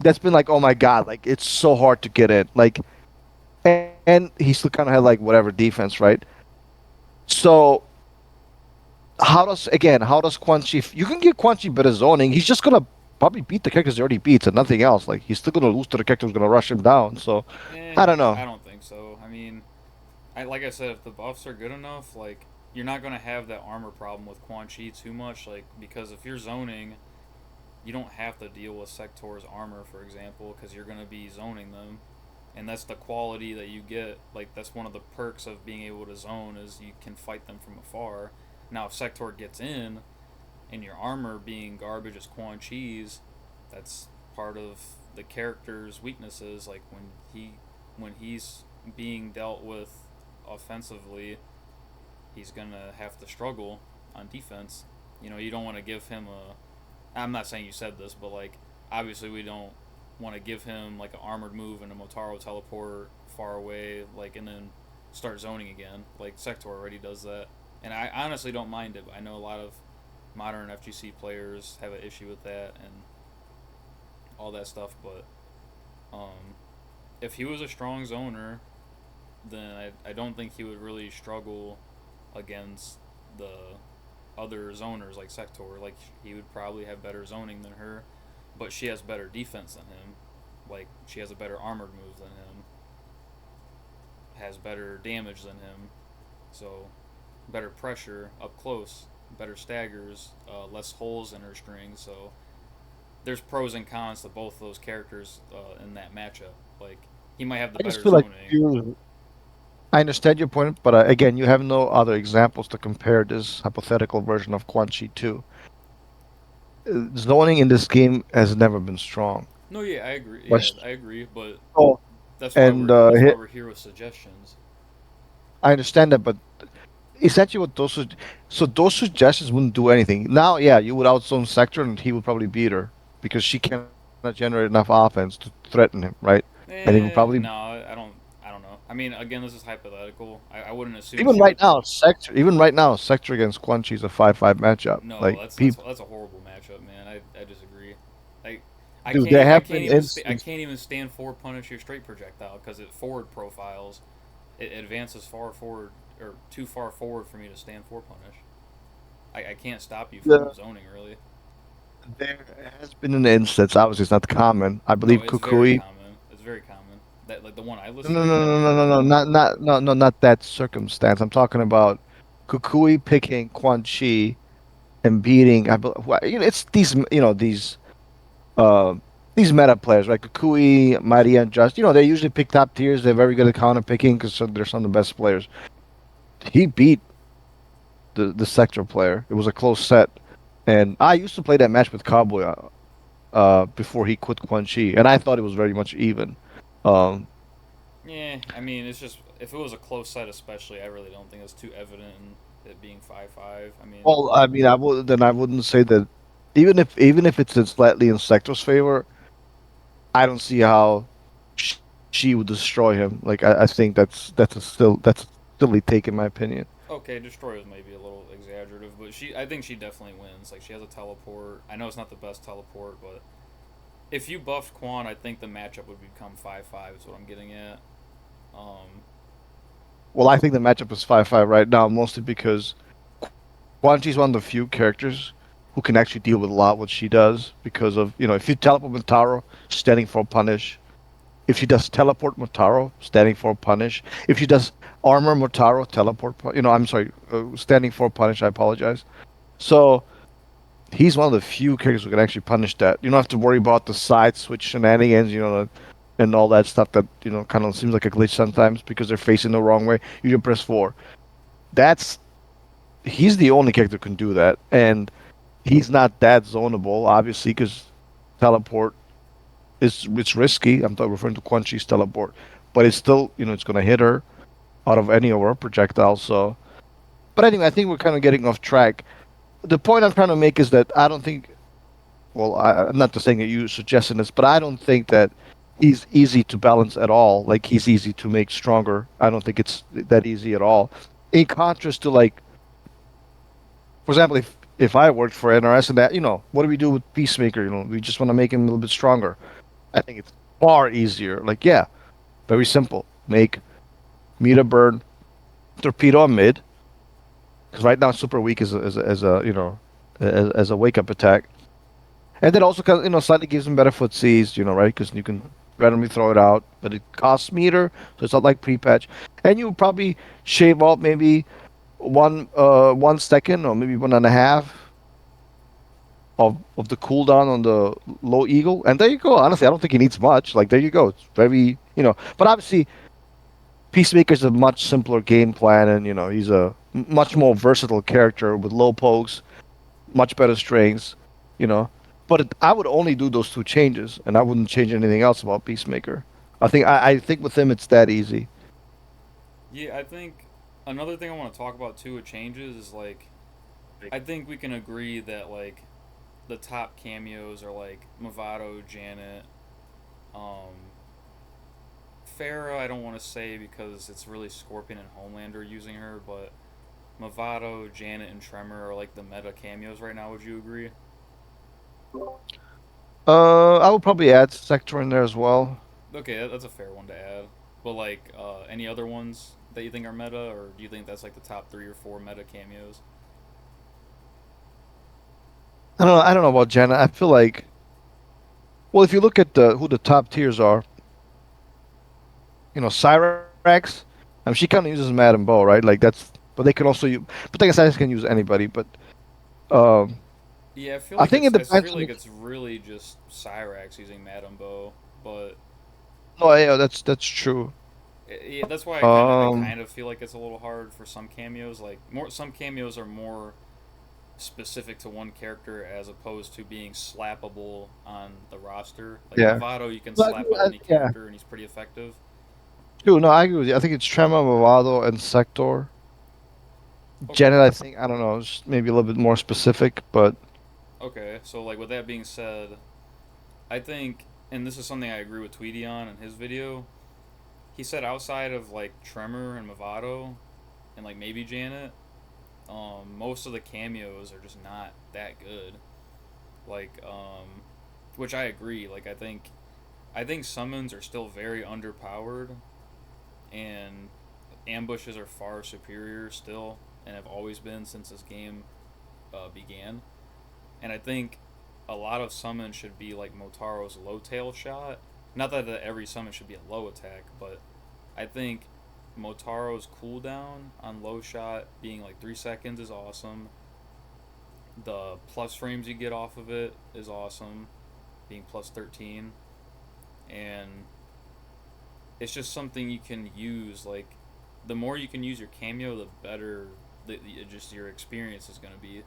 Speaker 1: That's been like, oh my god, like it's so hard to get in. Like, and he still kind of had like whatever defense, right? So how does Quan Chi? You can get Quan Chi better zoning. He's just gonna probably beat the characters he already beats and nothing else. Like he's still gonna lose to the character who's gonna rush him down. So I don't know.
Speaker 2: I don't think so. I mean, like I said, if the buffs are good enough, like you're not gonna have that armor problem with Quan Chi too much, like because if you're zoning, you don't have to deal with Sector's armor, for example, because you're gonna be zoning them, and that's the quality that you get. Like that's one of the perks of being able to zone is you can fight them from afar. Now, if Sector gets in, and your armor being garbage as Quan Chi's, that's part of the character's weaknesses. Like when he's being dealt with offensively, he's gonna have to struggle on defense. You don't want to give him a. I'm not saying you said this, but like obviously we don't want to give him like an armored move and a Motaro teleport far away, like and then start zoning again. Like Sector already does that, and I honestly don't mind it. I know a lot of modern FGC players have an issue with that and all that stuff, but um, if he was a strong zoner, then I don't think he would really struggle against the other zoners like Sector. Like he would probably have better zoning than her, but she has better defense than him. Like she has a better armored move than him, has better damage than him, so better pressure up close, better staggers, less holes in her string. So there's pros and cons to both those characters in that matchup. Like he might have the
Speaker 1: I just
Speaker 2: better
Speaker 1: feel like
Speaker 2: zoning.
Speaker 1: you. I understand your point, but again, you have no other examples to compare this hypothetical version of Quan Chi to. Zoning in this game has never been strong.
Speaker 2: No, yeah, I agree. Yeah,
Speaker 1: West-
Speaker 2: I agree. But
Speaker 1: Oh, and
Speaker 2: that's why we're here with suggestions.
Speaker 1: I understand that, but essentially what so those suggestions wouldn't do anything. Now, yeah, you would outzone Sector and he would probably beat her because she cannot generate enough offense to threaten him, right? And he would probably
Speaker 2: No, I don't. I don't know. I mean, again, this is hypothetical. I wouldn't assume
Speaker 1: even
Speaker 2: she
Speaker 1: right
Speaker 2: would.
Speaker 1: now, Sector against Quan Chi's a 5-5 matchup.
Speaker 2: No,
Speaker 1: Like people,
Speaker 2: that's a horrible matchup, man. I disagree. Like
Speaker 1: dude, there have
Speaker 2: can't
Speaker 1: been
Speaker 2: even I
Speaker 1: instances.
Speaker 2: can't even stand forward punish your straight projectile because it forward profiles. It advances far forward or too far forward for me to stand forward punish. I can't stop you from
Speaker 1: Yeah,
Speaker 2: zoning really.
Speaker 1: there has been an instance. Obviously, it's not common. I
Speaker 2: No,
Speaker 1: believe
Speaker 2: it's very
Speaker 1: Kukui.
Speaker 2: common. It's very common. That like the one I
Speaker 1: No,
Speaker 2: listed.
Speaker 1: no,
Speaker 2: That
Speaker 1: no, no, no, no, not no, no, not that circumstance. I'm talking about Kukui picking Quan Chi and beating. It's uh, these meta players, right? Kukui, Maria, and Just. They usually pick top tiers. They're very good at counter picking because they're some of the best players. He beat the Sector player. It was a close set, and I used to play that match with Cowboy before he quit Quan Chi, and I thought it was very much even. Um,
Speaker 2: yeah, I mean, it's just if it was a close set, especially, I really don't think it's too evident in it being 5-5. I mean,
Speaker 1: well, I mean, I wouldn't say that even if it's slightly in Sector's favor, I don't see how sh- she would destroy him. Like I think that's a silly take in my opinion.
Speaker 2: okay, destroy is maybe a little exaggerative, but I think she definitely wins. Like she has a teleport. I know it's not the best teleport, but if you buffed Quan, I think the matchup would become 5-5. Is what I'm getting at. Um,
Speaker 1: Well, I think the matchup is 5-5 right now, mostly because Quan Chi's one of the few characters who can actually deal with a lot what she does because of if you teleport Motaro, standing for a punish. If she does teleport Motaro, standing for a punish. If she does armor Motaro, teleport. I'm sorry, standing for a punish. I apologize. So he's one of the few characters who can actually punish that. You don't have to worry about the side switch shenanigans, and all that stuff that kind of seems like a glitch sometimes because they're facing the wrong way. You just press four. That's He's the only character who can do that, and he's not that zonable, obviously, because teleport it's risky. I'm not referring to Quan Chi's teleport, but it's still it's gonna hit her out of any of our projectiles. So, but anyway, I think we're kind of getting off track. The point I'm trying to make is that I don't think well, I'm not just saying that you suggesting this, but I don't think that he's easy to balance at all. Like he's easy to make stronger. I don't think it's that easy at all. In contrast to like, for example, if I worked for NRS and that, what do we do with Peacemaker? We just want to make him a little bit stronger. I think it's far easier. Like, yeah, very simple. Make meter burn torpedo on mid because right now super weak as a as a wake up attack. And that also kind of, slightly gives them better footsies, right? Because you can randomly throw it out, but it costs meter, so it's not like pre-patch. And you probably shave off maybe 1 second or maybe 1.5 of the cooldown on the low eagle, and there you go. Honestly, I don't think he needs much. Like there you go. It's very, but obviously Peacemaker's a much simpler game plan, and he's a much more versatile character with low pokes, much better strings, you know. But I would only do those two changes, and I wouldn't change anything else about Peacemaker. I think with him it's that easy.
Speaker 2: yeah, I think another thing I want to talk about too with changes is like I think we can agree that like the top cameos are like Movado, Janet, um, Farah. I don't want to say because it's really Scorpion and Homelander using her, but Movado, Janet, and Tremor are like the meta cameos right now. Would you agree?
Speaker 1: I would probably add Sector in there as well.
Speaker 2: Okay, that's a fair one to add. But like any other ones that you think are meta, or do you think that's like the top 3 or 4 meta cameos?
Speaker 1: I don't know about Janet. I feel like, well, if you look at the who the top tiers are, Cyrax. She kind of uses Madame Bow, right? Like but they can also use, but I guess Cyrax can use anybody. But um,
Speaker 2: Yeah, I feel
Speaker 1: I
Speaker 2: like
Speaker 1: think it
Speaker 2: I
Speaker 1: depends
Speaker 2: feel
Speaker 1: on
Speaker 2: like it's really just Cyrax using Madame Bow, but
Speaker 1: no, yeah, that's true.
Speaker 2: yeah, that's why I
Speaker 1: Um,
Speaker 2: kind of feel like it's a little hard for some cameos. Like more some cameos are more specific to one character as opposed to being slappable on the roster. Like
Speaker 1: yeah.
Speaker 2: Movado, you can
Speaker 1: But,
Speaker 2: slap on any
Speaker 1: yeah,
Speaker 2: character and he's pretty effective.
Speaker 1: true. No, I agree with you. I think it's Trema, Movado, and Sector.
Speaker 2: Okay.
Speaker 1: Janet, I think I don't know, just maybe a little bit more specific, but
Speaker 2: Okay. So like with that being said, I think, and this is something I agree with Tweety on in his video. He said outside of like Tremor and Movado and like maybe Janet, most of the cameos are just not that good. Like, which I agree. Like I think summons are still very underpowered, and ambushes are far superior still, and have always been since this game began. And I think a lot of summons should be like Motaro's low tail shot. Not that every summon should be a low attack, but I think Motaro's cooldown on low shot being like 3 seconds is awesome. The plus frames you get off of it is awesome, being plus 13. And it's just something you can use. Like, the more you can use your cameo, the better just your experience is going to be.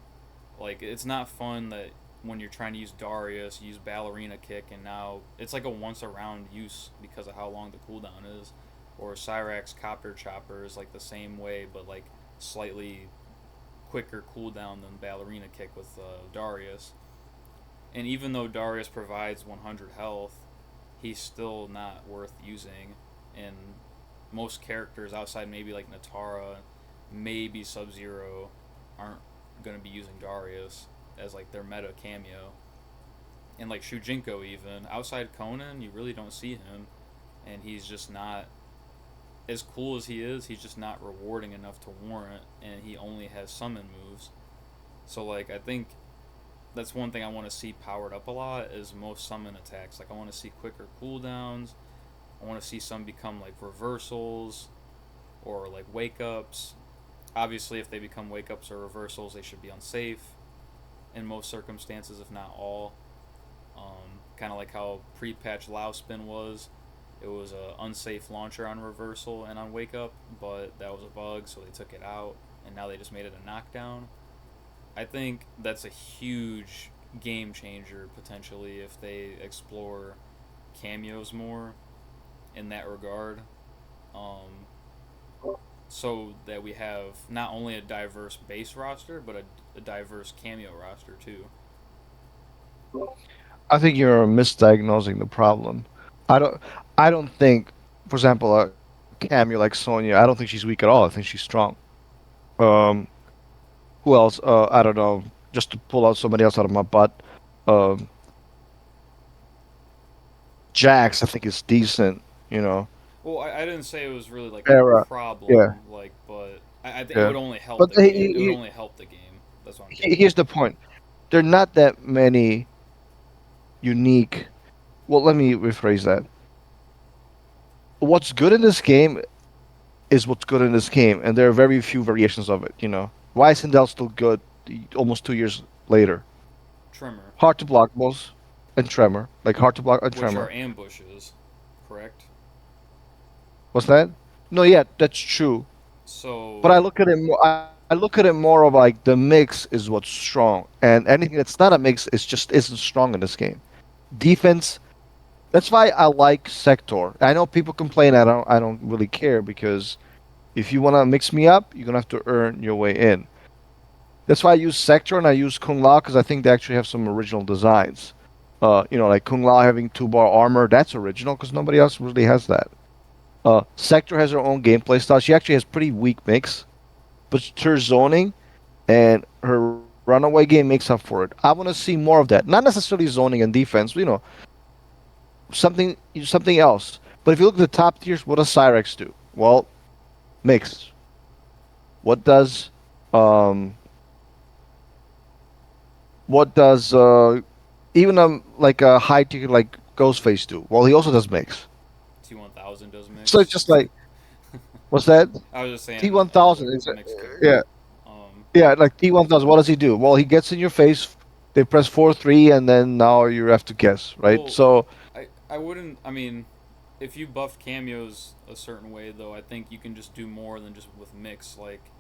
Speaker 2: Like, it's not fun that when you're trying to use Darius, you use Ballerina Kick, and now it's like a once around use because of how long the cooldown is. Or Cyrax Copter Chopper is like the same way, but like slightly quicker cooldown than Ballerina Kick with Darius. And even though Darius provides 100 health, he's still not worth using. And most characters outside maybe like Natara, maybe Sub Zero, aren't going to be using Darius as like their meta cameo. And like Shujinko, even outside Conan, you really don't see him, and he's just not as cool as he is. He's just not rewarding enough to warrant, and he only has summon moves. So like I think that's one thing I want to see powered up a lot is most summon attacks. Like I want to see quicker cooldowns. I want to see some become like reversals or like wake ups. Obviously, if they become wake ups or reversals, they should be unsafe in most circumstances, if not all. Kind of like how pre-patch Lao Spin was. It was a unsafe launcher on reversal and on wake up, but that was a bug, so they took it out, and now they just made it a knockdown. I think that's a huge game changer potentially if they explore cameos more in that regard. Um, so that we have not only a diverse base roster, but a diverse cameo roster too.
Speaker 1: I think you're misdiagnosing the problem. I don't I don't think, for example, a cameo like Sonya, I don't think she's weak at all. I think she's strong. Um, who else? I don't know. Just to pull out somebody else out of my butt. Um, Jax, I think is decent. You know,
Speaker 2: Well, I didn't say it was really like a
Speaker 1: Era. Yeah,
Speaker 2: problem, like, but I think it
Speaker 1: yeah.
Speaker 2: would only help
Speaker 1: But
Speaker 2: the game. It would only help the game. That's what I'm getting
Speaker 1: here's
Speaker 2: at.
Speaker 1: the point. There are not that many unique. Well, let me rephrase that. What's good in this game is what's good in this game, and there are very few variations of it. Why is Sindel still good almost 2 years later?
Speaker 2: Tremor,
Speaker 1: Hard to block balls and Tremor, like hard to block and
Speaker 2: which are
Speaker 1: Tremor.
Speaker 2: ambushes, correct?
Speaker 1: What's that? No, yeah, that's true. But
Speaker 2: So,
Speaker 1: I look at it more. I look at it more of like the mix is what's strong, and anything that's not a mix is just isn't strong in this game. Defense. That's why I like Sector. I know people complain. I don't really care because if you want to mix me up, you're gonna have to earn your way in. That's why I use Sector and I use Kung Lao because I think they actually have some original designs. Like Kung Lao having 2 bar armor, that's original because nobody else really has that. Sector has her own gameplay style. She actually has pretty weak mix, but her zoning and her runaway game makes up for it. I want to see more of that. Not necessarily zoning and defense, something else. But if you look at the top tiers, what does Cyrex do? Well, mix. What does um what does even like a high tier like Ghostface do? Well, he also does mix.
Speaker 2: T1000 does
Speaker 1: So it's
Speaker 2: mix.
Speaker 1: just like what's that?
Speaker 2: I was just saying,
Speaker 1: T1000 is
Speaker 2: mixed
Speaker 1: yeah.
Speaker 2: character. Um,
Speaker 1: Yeah, like T1000, what does he do? Well, he gets in your face, they press 4-3, and then now you have to guess, right?
Speaker 2: well,
Speaker 1: So
Speaker 2: I wouldn't. I mean, if you buffed cameos a certain way, though, I think you can just do more than just with mix. Like,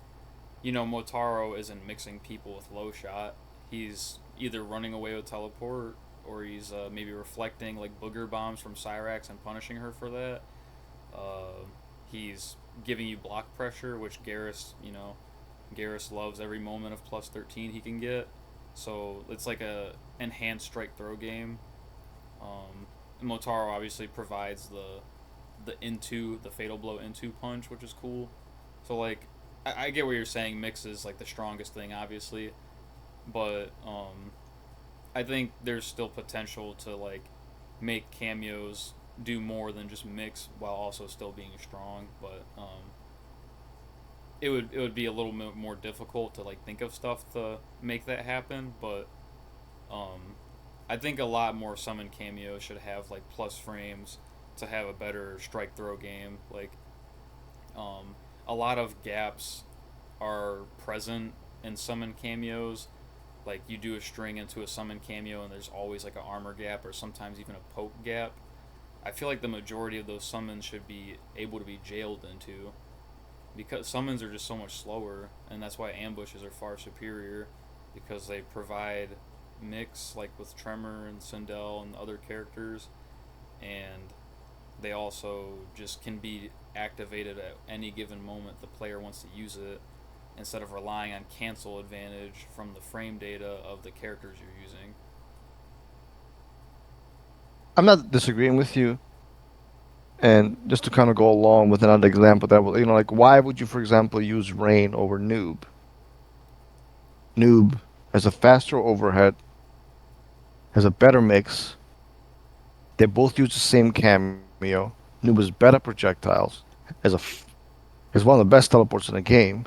Speaker 2: Motaro isn't mixing people with low shot. He's either running away with teleport, or he's maybe reflecting like booger bombs from Cyrax and punishing her for that. Uh, he's giving you block pressure, which Garrus loves every moment of +13 he can get. So it's like a enhanced strike throw game. Motaro obviously provides the fatal blow into punch, which is cool. So like I get what you're saying. Mix is like the strongest thing, obviously, but I think there's still potential to like make cameos do more than just mix while also still being strong. But it would be a little bit more difficult to like think of stuff to make that happen. But um, I think a lot more summon cameos should have like plus frames to have a better strike throw game. Like um, a lot of gaps are present in summon cameos. Like you do a string into a summon cameo and there's always like an armor gap or sometimes even a poke gap. I feel like the majority of those summons should be able to be jailed into because summons are just so much slower, and that's why ambushes are far superior because they provide mix like with Tremor and Sindel and other characters, and they also just can be activated at any given moment the player wants to use it instead of relying on cancel advantage from the frame data of the characters you're using.
Speaker 1: I'm not disagreeing with you. And just to kind of go along with another example that will, like why would you, for example, use Rain over Noob? Noob has a faster overhead, has a better mix. They both use the same cameo. Noob has better projectiles, has has one of the best teleports in the game.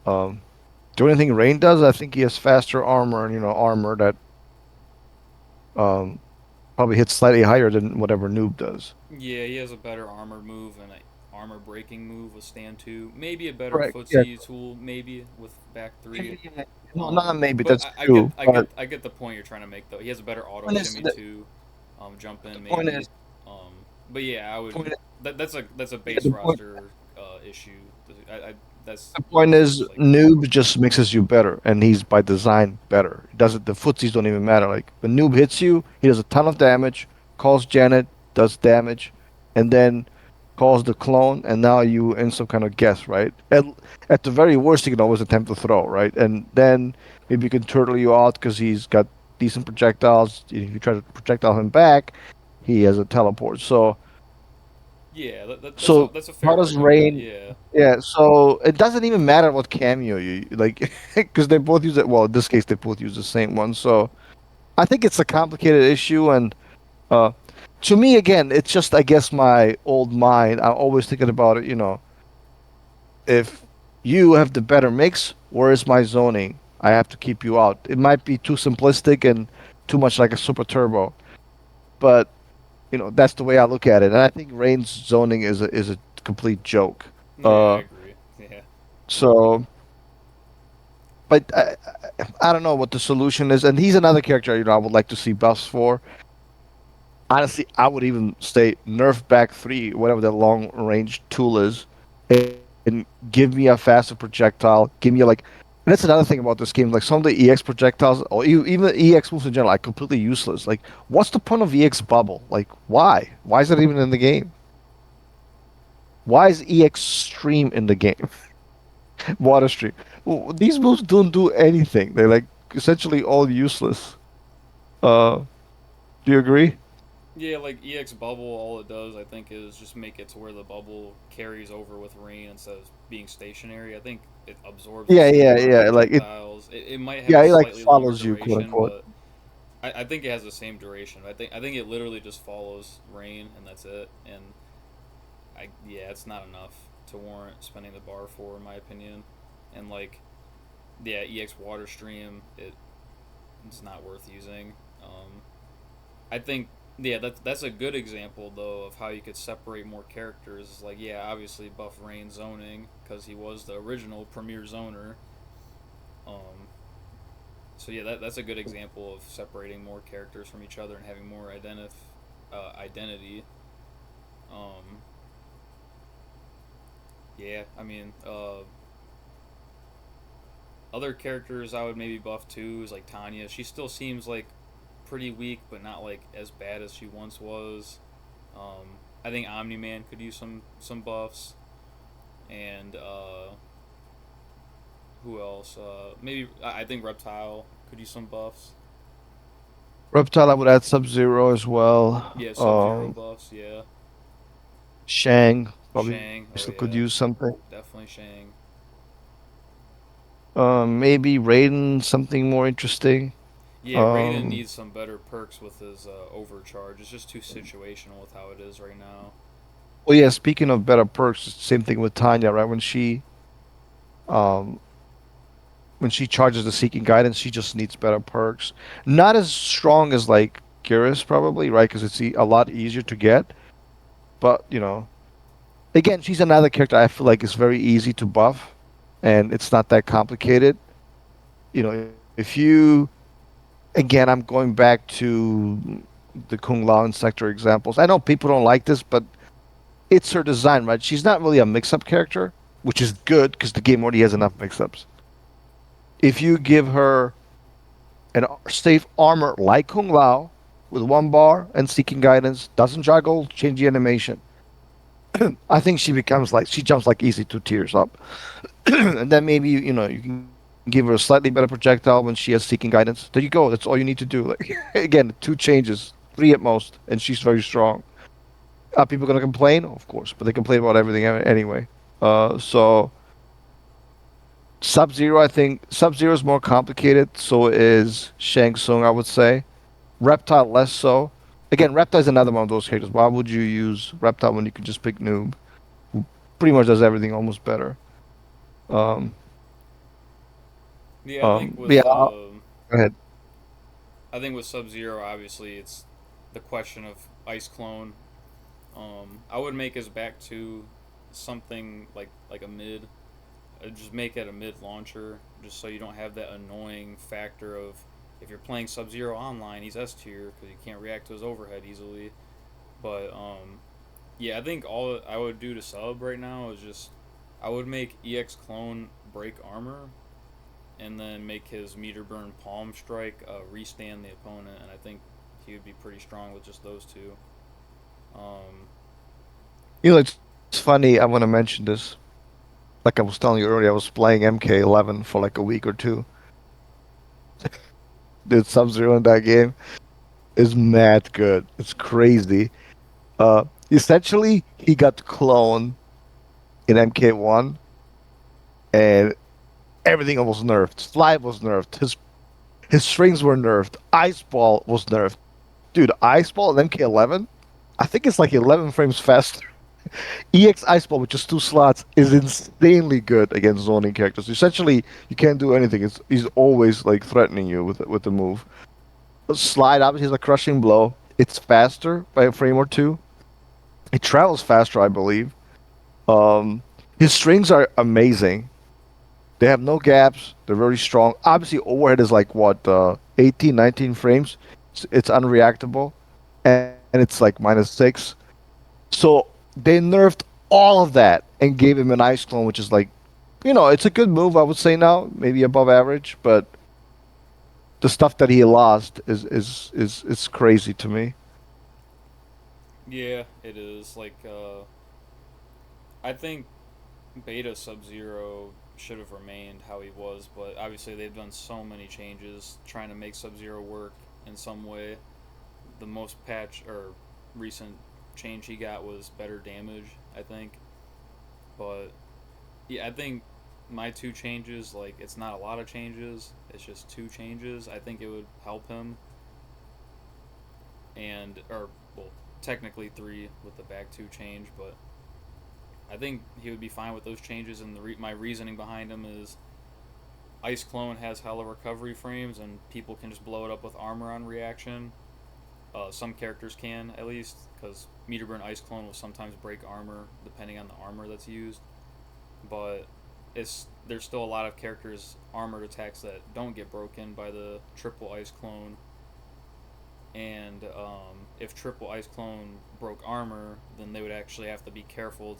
Speaker 1: Um, the only thing Rain does, I think he has faster armor and armor that um, probably hits slightly higher than whatever Noob does.
Speaker 2: Yeah, he has a better armor move and a armor breaking move with stand two. Maybe a better
Speaker 1: Correct. Yeah.
Speaker 2: footsie tool, maybe with back three.
Speaker 1: Yeah. No, not maybe
Speaker 2: But
Speaker 1: that's
Speaker 2: I get
Speaker 1: true.
Speaker 2: I
Speaker 1: But
Speaker 2: get I get the point you're trying to make though. He has a better auto
Speaker 1: point is
Speaker 2: shimmy
Speaker 1: the,
Speaker 2: too, jump
Speaker 1: the
Speaker 2: in
Speaker 1: point
Speaker 2: maybe.
Speaker 1: is
Speaker 2: But yeah, I
Speaker 1: the
Speaker 2: would.
Speaker 1: point
Speaker 2: That's a
Speaker 1: yeah,
Speaker 2: base roster issue. I that's
Speaker 1: the
Speaker 2: what
Speaker 1: point
Speaker 2: it
Speaker 1: is
Speaker 2: seems like to me.
Speaker 1: Noob just mixes you better, and he's by design better. It doesn't the footsies don't even matter. Like when Noob hits you, he does a ton of damage, calls Janet, does damage, and then calls the clone, and now you in some kind of guess, right? At the very worst, you can always attempt to throw, right? And then maybe you can turtle you out because he's got decent projectiles. If you try to projectile him back, he has a teleport.
Speaker 2: Yeah, that's a
Speaker 1: So
Speaker 2: that's a
Speaker 1: how
Speaker 2: fair
Speaker 1: does
Speaker 2: argument.
Speaker 1: Rain?
Speaker 2: Yeah,
Speaker 1: Yeah, so it doesn't even matter what cameo you like, because they both use it. Well, in this case, they both use the same one. So I think it's a complicated issue, and uh, to me, again, it's just I guess my old mind. I'm always thinking about it. If you have the better mix, where is my zoning? I have to keep you out. It might be too simplistic and too much like a super turbo, but that's the way I look at it. And I think Rain's zoning is a complete joke.
Speaker 2: yeah, I
Speaker 1: Uh,
Speaker 2: agree. Yeah,
Speaker 1: so, but I don't know what the solution is. And he's another character I would like to see buffs for. Honestly, I would even say nerf back three, whatever that long range tool is, and give me a faster projectile. Give me and that's another thing about this game. Like some of the EX projectiles, or even EX moves in general, are completely useless. Like, what's the point of EX bubble? Like, why? Why is it even in the game? Why is EX stream in the game? Water stream. Well, these moves don't do anything. They're like essentially all useless. Uh, do you agree?
Speaker 2: yeah. Like EX bubble, all it does, I think, is just make it to where the bubble carries over with rain instead of being stationary. I think it absorbs the
Speaker 1: Yeah,
Speaker 2: same
Speaker 1: yeah,
Speaker 2: amount of
Speaker 1: yeah. Like it.
Speaker 2: projectiles. It might have
Speaker 1: Yeah,
Speaker 2: a
Speaker 1: it like
Speaker 2: slightly longer
Speaker 1: follows you, quote
Speaker 2: duration,
Speaker 1: unquote.
Speaker 2: I think it has the same duration. I think it literally just follows rain and that's it. And yeah, it's not enough to warrant spending the bar for, in my opinion. And like, yeah, EX water stream, it's not worth using. I think yeah, that's a good example though of how you could separate more characters. It's like yeah, obviously buff Rain zoning because he was the original premier zoner. Um, so yeah, that's a good example of separating more characters from each other and having more identity. Um, yeah, I mean, other characters I would maybe buff too is like Tanya. She still seems like pretty weak, but not like as bad as she once was. I think Omni Man could use some buffs, and who else? Maybe I think Reptile could use some buffs.
Speaker 1: Reptile, I would add Sub Zero as well.
Speaker 2: Yeah, Sub Zero buffs. Yeah,
Speaker 1: Shang probably
Speaker 2: Shang.
Speaker 1: still
Speaker 2: Oh
Speaker 1: could
Speaker 2: yeah,
Speaker 1: use something.
Speaker 2: definitely Shang.
Speaker 1: Maybe Raiden, something more interesting.
Speaker 2: Yeah, Raiden
Speaker 1: Um,
Speaker 2: needs some better perks with his overcharge. It's just too situational with how it is right now.
Speaker 1: well, yeah. Speaking of better perks, same thing with Tanya, right? Um, when she charges the Seeking Guidance, she just needs better perks. Not as strong as like Curious, probably, right? Because it's a lot easier to get. But again, she's another character I feel like is very easy to buff, and it's not that complicated. If you again, I'm going back to the Kung Lao and Sector examples. I know people don't like this, but it's her design, right? She's not really a mix-up character, which is good because the game already has enough mix-ups. If you give her an safe armor like Kung Lao with one bar and Seeking Guidance, doesn't juggle, change the animation. I think she jumps like easy 2 tiers up. And then maybe you can give her a slightly better projectile when she has Seeking Guidance. There you go. That's all you need to do. Like again, 2 changes, 3 at most, and she's very strong. Are people gonna complain? Of course, but they complain about everything anyway. So Sub Zero, I think Sub Zero is more complicated. So is Shang Tsung, I would say. Reptile less so. Again, Reptile is another one of those characters. Why would you use Reptile when you could just pick Noob, who pretty much does everything almost better? Um,
Speaker 2: Yeah, I think
Speaker 1: yeah.
Speaker 2: with
Speaker 1: Go ahead.
Speaker 2: Sub Zero, obviously it's the question of Ice Clone. I would make his back to something like a mid. Just make it a mid launcher, just so you don't have that annoying factor of if you're playing Sub Zero online, he's S tier because you can't react to his overhead easily. But yeah, I think all I would do to sub right now is just I would make EX Clone break armor and then make his meter burn palm strike restand the opponent, and I think he would be pretty strong with just those two. Um,
Speaker 1: It's funny. I want to mention this. Like I was telling you earlier, I was playing MK11 for like a week or two. Dude, Sub Zero in that game is mad good. It's crazy. Essentially, he got cloned in MK1, and everything was nerfed. Fly was nerfed. His strings were nerfed. Ice Ball was nerfed. Dude, Ice Ball in MK11, I think it's like 11 frames faster. EX Ice Ball with just 2 slots is insanely good against zoning characters. Essentially, you can't do anything. He's always like threatening you with the move. Slide obviously is a crushing blow. It's faster by a frame or two. It travels faster, I believe. Um, his strings are amazing. They have no gaps. They're very strong. Obviously, overhead is like what 18, 19 frames. It's unreactable, and it's like -6. So they nerfed all of that and gave him an ice clone, which is like, it's a good move. I would say now, maybe above average, but the stuff that he lost is crazy to me.
Speaker 2: yeah, it is like I think Beta Sub Zero should have remained how he was, but obviously they've done so many changes trying to make Sub Zero work in some way. The most patch or recent change he got was better damage, I think. But yeah, I think my two changes, like it's not a lot of changes, it's just two changes. I think it would help him. and or well, technically three with the back two change, but I think he would be fine with those changes. And my reasoning behind him is Ice Clone has hella recovery frames, and people can just blow it up with armor on reaction. Some characters can, at least, because Meter Burn Ice Clone will sometimes break armor depending on the armor that's used. But there's still a lot of characters armored attacks that don't get broken by the triple Ice Clone. And if triple Ice Clone broke armor, then they would actually have to be careful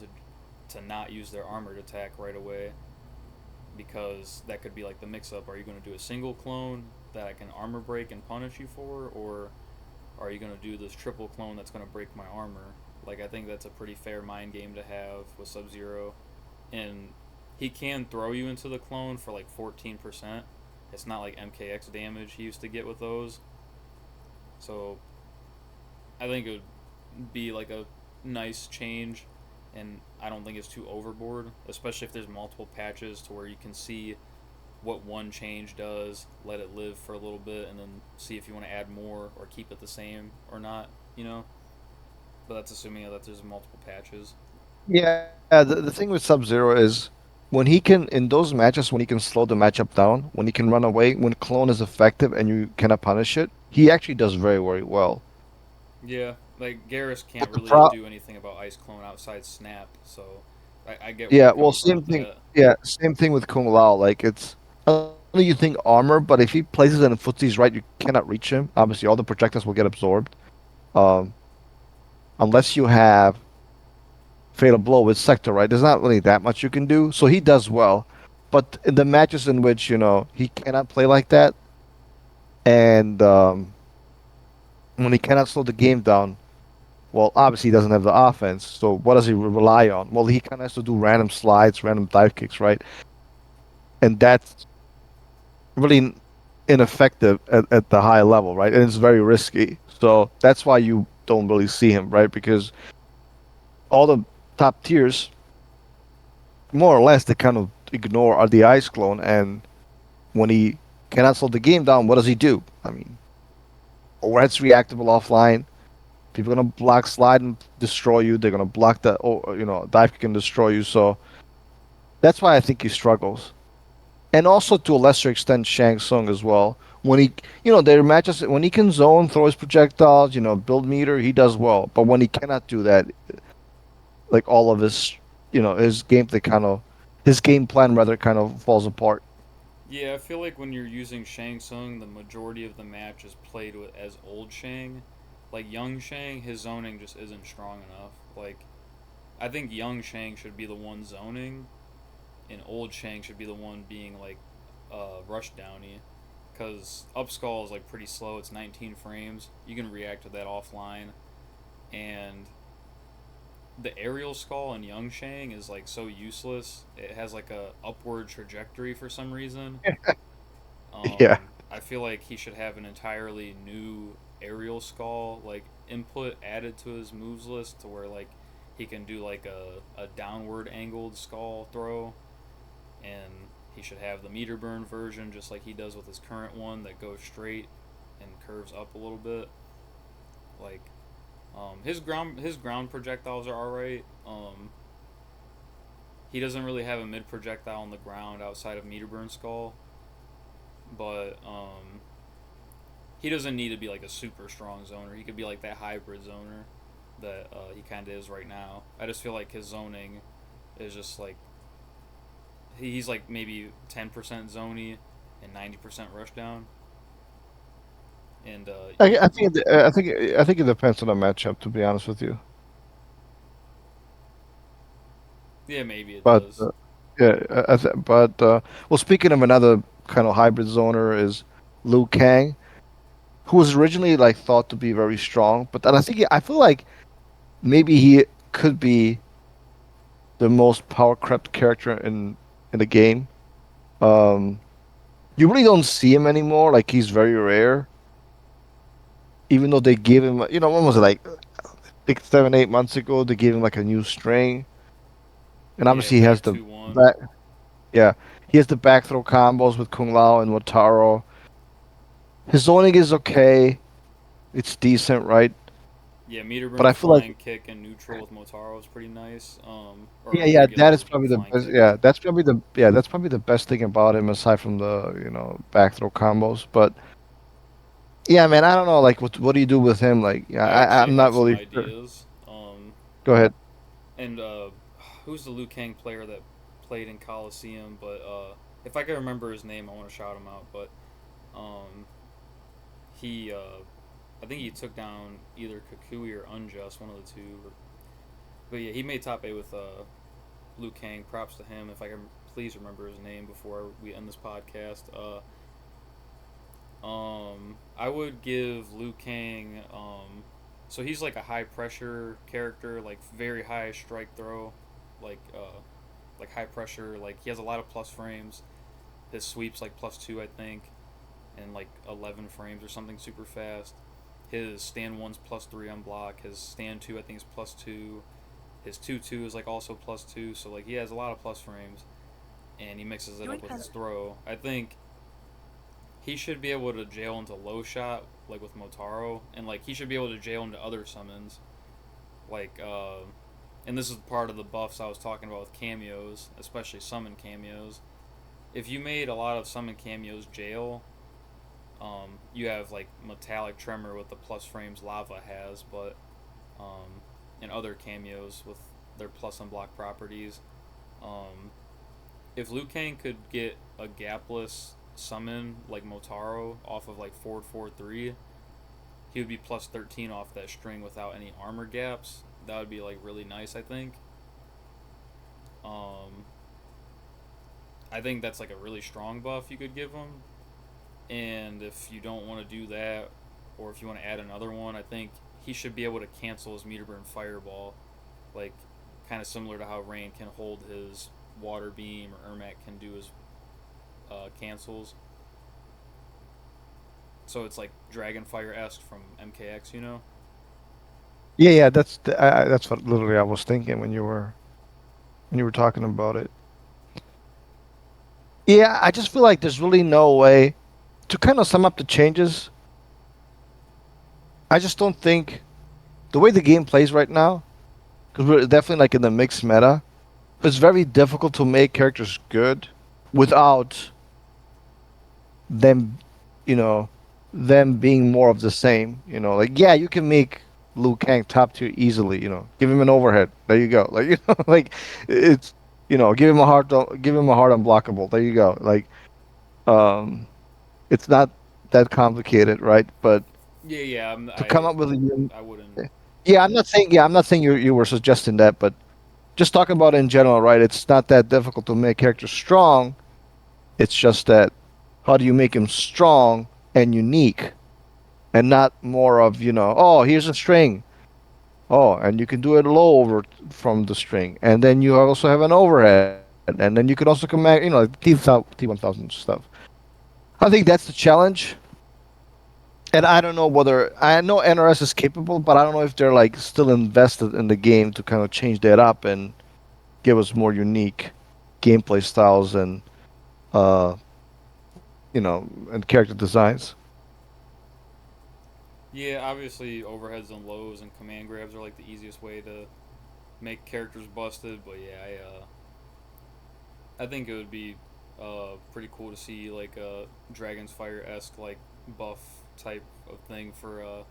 Speaker 2: to not use their armored attack right away, because that could be like the mix up. Are you going to do a single clone that I can armor break and punish you for, or are you going to do this triple clone that's going to break my armor? Like, I think that's a pretty fair mind game to have with Sub Zero. And he can throw you into the clone for like 14%. It's not like MKX damage he used to get with those. So I think it would be like a nice change, and I don't think it's too overboard, especially if there's multiple patches to where you can see what one change does, let it live for a little bit, and then see if you want to add more or keep it the same or not, you know? But that's assuming that there's multiple patches.
Speaker 1: Yeah, the thing with Sub-Zero is when he can, in those matches, when he can slow the matchup down, when he can run away, when clone is effective and you cannot punish it, he actually does very, very well.
Speaker 2: Yeah, like Garrus can't
Speaker 1: But the
Speaker 2: really
Speaker 1: pro
Speaker 2: do anything about Ice Clone outside Snap, so I get where
Speaker 1: Yeah,
Speaker 2: you're
Speaker 1: well,
Speaker 2: coming from
Speaker 1: same
Speaker 2: with
Speaker 1: thing.
Speaker 2: that.
Speaker 1: Yeah, same thing with Kung Lao. Like it's, I don't know you think armor, but if he places it in footsies right, you cannot reach him. Obviously, all the projectiles will get absorbed. Um, unless you have Fatal Blow with Sector, right? There's not really that much you can do. So he does well. But in the matches in which, he cannot play like that, and when he cannot slow the game down, well, obviously he doesn't have the offense. So what does he rely on? Well, he kind of has to do random slides, random dive kicks, right? And that's really ineffective at the high level, right? And it's very risky. So that's why you don't really see him, right? Because all the top tiers, more or less, they kind of ignore are the ice clone. And when he cannot slow the game down, what does he do? I mean, overhead's reactable offline. People are gonna block slide and destroy you. They're gonna block the, dive kick and destroy you. So that's why I think he struggles. And also to a lesser extent Shang Tsung as well. When he, their matches when he can zone, throw his projectiles, build meter, he does well. But when he cannot do that, like all of his, his game plan rather kind of falls apart.
Speaker 2: Yeah, I feel like when you're using Shang Tsung, the majority of the match is played with as old Shang. Like young Shang, his zoning just isn't strong enough. Like I think young Shang should be the one zoning, and old Shang should be the one being like rush downy. Because up skull is like pretty slow. It's 19 frames. You can react to that offline, and the aerial skull in Young Shang is like so useless. It has like a upward trajectory for some reason.
Speaker 1: Yeah.
Speaker 2: I feel like he should have an entirely new aerial skull like input added to his moves list, to where like he can do like a downward angled skull throw, and he should have the meter burn version just like he does with his current one that goes straight and curves up a little bit. Like his ground projectiles are alright. He doesn't really have a mid projectile on the ground outside of meter burn skull, but he doesn't need to be like a super strong zoner. He could be like that hybrid zoner that he kind of is right now. I just feel like his zoning is just like he's like maybe 10% zony and 90% rushdown. And
Speaker 1: I think it depends on the matchup, to be honest with you.
Speaker 2: yeah, maybe it
Speaker 1: But
Speaker 2: does.
Speaker 1: yeah, well, speaking of another kind of hybrid zoner is Liu Kang, who was originally like thought to be very strong, but then I feel like maybe he could be the most power crept character in the game. Um, you really don't see him anymore. Like he's very rare, even though they gave him, when was it, like 6, 7, 8 months ago? They gave him like a new string, and
Speaker 2: Yeah,
Speaker 1: obviously he has
Speaker 2: back
Speaker 1: the
Speaker 2: 2-1.
Speaker 1: back. Yeah, he has the back throw combos with Kung Lao and Wataru. His zoning is okay. It's decent, right?
Speaker 2: Yeah,
Speaker 1: But
Speaker 2: Meterburn
Speaker 1: I feel like
Speaker 2: flying kick and neutral with Motaro is pretty nice. Or
Speaker 1: yeah,
Speaker 2: a
Speaker 1: yeah, that is
Speaker 2: regular
Speaker 1: probably the
Speaker 2: flying
Speaker 1: best.
Speaker 2: kick.
Speaker 1: Yeah, that's probably the best thing about him aside from the back throw combos. But yeah, man, I don't know. Like, what do you do with him? Like, yeah,
Speaker 2: I actually
Speaker 1: I'm
Speaker 2: have
Speaker 1: not
Speaker 2: some
Speaker 1: really sure.
Speaker 2: ideas.
Speaker 1: Go ahead.
Speaker 2: And who's the Liu Kang player that played in Coliseum? But if I can remember his name, I want to shout him out. But um, he, I think he took down either Kukui or Unjust, one of the two. But yeah, he made top eight with Liu Kang. Props to him. If I can please remember his name before we end this podcast. I would give Liu Kang. So he's like a high pressure character, like very high strike throw, like high pressure. Like he has a lot of plus frames. His sweeps like +2, I think, and like 11 frames or something super fast. His stand one's +3 on block. His stand two I think is +2. His 2-2 is like also +2. So like he has a lot of plus frames, and he mixes it up with his throw. I think he should be able to jail into low shot like with Motaro, and like he should be able to jail into other summons like and this is part of the buffs I was talking about with cameos, especially summon cameos. If you made a lot of summon cameos jail, you have like metallic tremor with the plus frames lava has, but and other cameos with their plus unblock properties. Um, if Liu Kang could get a gapless summon like Motaro off of like Ford 4-3, he would be +13 off that string without any armor gaps. That would be like really nice, I think. Um, I think that's like a really strong buff you could give him. And if you don't want to do that, or if you want to add another one, I think he should be able to cancel his meter burn fireball, like kind of similar to how Rain can hold his water beam or Ermac can do his cancels. So it's like Dragonfire esque from MKX, you know?
Speaker 1: Yeah, yeah, that's what literally I was thinking when you were talking about it. Yeah, I just feel like there's really no way to kind of sum up the changes. I just don't think the way the game plays right now, because we're definitely like in the mixed meta, it's very difficult to make characters good without them, you know, them being more of the same. Like yeah, you can make Liu Kang top tier easily. Give him an overhead. There you go. Like like it's give him a hard unblockable. There you go. Like um, it's not that complicated, right? But
Speaker 2: Yeah, yeah.
Speaker 1: to come up with a
Speaker 2: I wouldn't.
Speaker 1: I'm not saying you were suggesting that, but just talking about it in general, right? It's not that difficult to make characters strong. It's just that how do you make him strong and unique and not more of, oh, here's a string. Oh, and you can do it low over from the string. And then you also have an overhead. And then you can also command, like T1000 stuff. I think that's the challenge. And I don't know whether I know NRS is capable, but I don't know if they're like still invested in the game to kind of change that up and give us more unique gameplay styles and uh and character designs.
Speaker 2: Yeah, obviously overheads and lows and command grabs are like the easiest way to make characters busted. But yeah, I think it would be pretty cool to see like a Dragon's Fire esque like buff type of thing for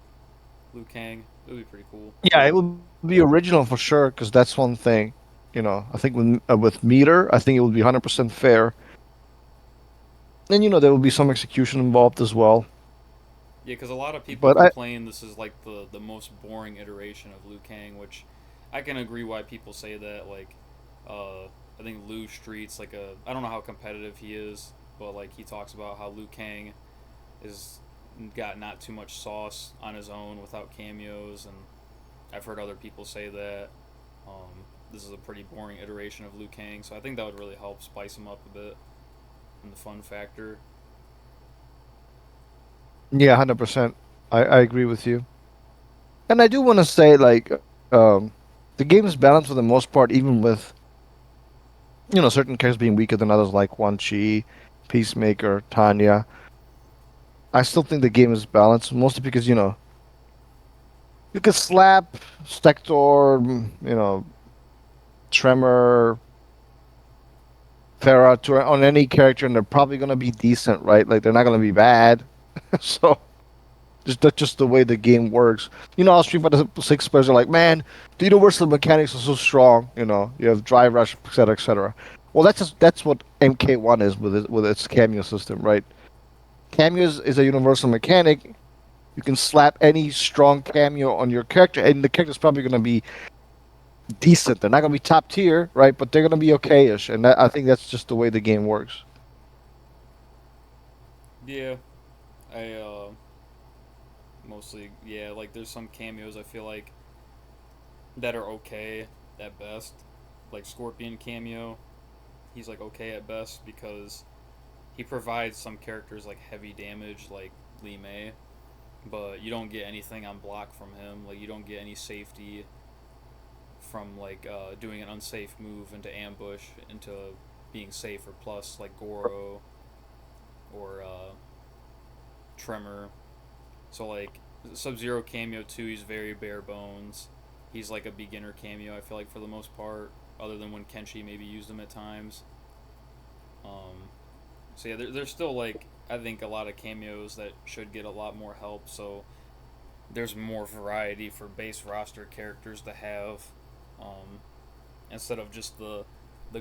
Speaker 2: Liu Kang. It would be pretty cool.
Speaker 1: Yeah, it would be original for sure because that's one thing. I think with meter, I think it would be 100% fair, and there will be some execution involved as well.
Speaker 2: Yeah, because a lot of people
Speaker 1: But I
Speaker 2: complain this is like the most boring iteration of Liu Kang, which I can agree why people say that. Like, I think Liu Street's like a I don't know how competitive he is, but like he talks about how Liu Kang is got not too much sauce on his own without cameos, and I've heard other people say that. This is a pretty boring iteration of Liu Kang, so I think that would really help spice him up a bit and the fun factor.
Speaker 1: Yeah, 100%. I agree with you, and I do want to say like the game is balanced for the most part, even with certain characters being weaker than others, like Quan Chi, Peacemaker, Tanya. I still think the game is balanced, mostly because You could slap Sector, Tremor, Farah on any character, and they're probably gonna be decent, right? Like they're not gonna be bad. So that's just the way the game works. How Street Fighter Six players are like, man, the universal mechanics are so strong. You have drive rush, etc., etc. Well, that's what MK1 is with its cameo system, right? Cameos is a universal mechanic. You can slap any strong cameo on your character, and the character's probably going to be decent. They're not going to be top tier, right? But they're going to be okay-ish, and I think that's just the way the game works.
Speaker 2: Yeah, I mostly yeah, like there's some cameos I feel like that are okay at best. Like Scorpion cameo, he's like okay at best because he provides some characters like heavy damage like Lee May, but you don't get anything on block from him. Like you don't get any safety from like doing an unsafe move into ambush into being safe or plus like Goro or Tremor. So like Sub Zero cameo too, he's very bare bones. He's like a beginner cameo. I feel like for the most part, other than when Kenshi maybe used him at times. So yeah, there's still like I think a lot of cameos that should get a lot more help. So there's more variety for base roster characters to have, um, instead of just the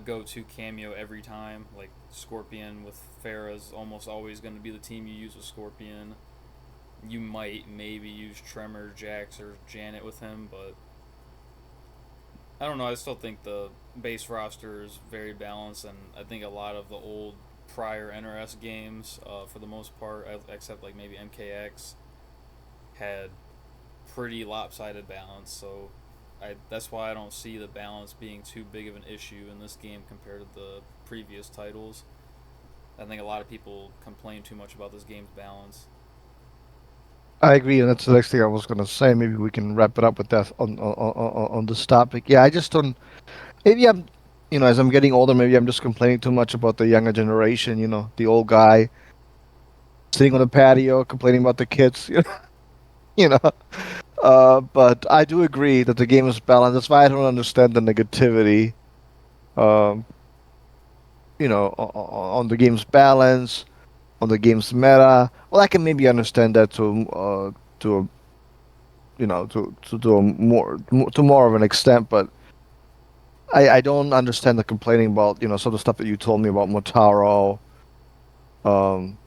Speaker 2: go-to cameo every time. Like Scorpion with Farah's almost always going to be the team you use with Scorpion. You might maybe use Tremor, Jax, or Janet with him, but I don't know. I still think the base roster is very balanced, and I think a lot of the old prior NRS games, for the most part, except like maybe MKX, had pretty lopsided balance. So that's why I don't see the balance being too big of an issue in this game compared to the previous titles. I think a lot of people complain too much about this game's balance.
Speaker 1: I agree, and that's the next thing I was going to say. Maybe we can wrap it up with that on this topic. Yeah, I just don't. Maybe as I'm getting older, maybe I'm just complaining too much about the younger generation. The old guy sitting on the patio complaining about the kids. You know. But I do agree that the game is balanced. That's why I don't understand the negativity. Um, on the game's balance, on the game's meta. Well, I can maybe understand that to a, to a more of an extent, but I don't understand the complaining about some of the stuff that you told me about Motaro, um,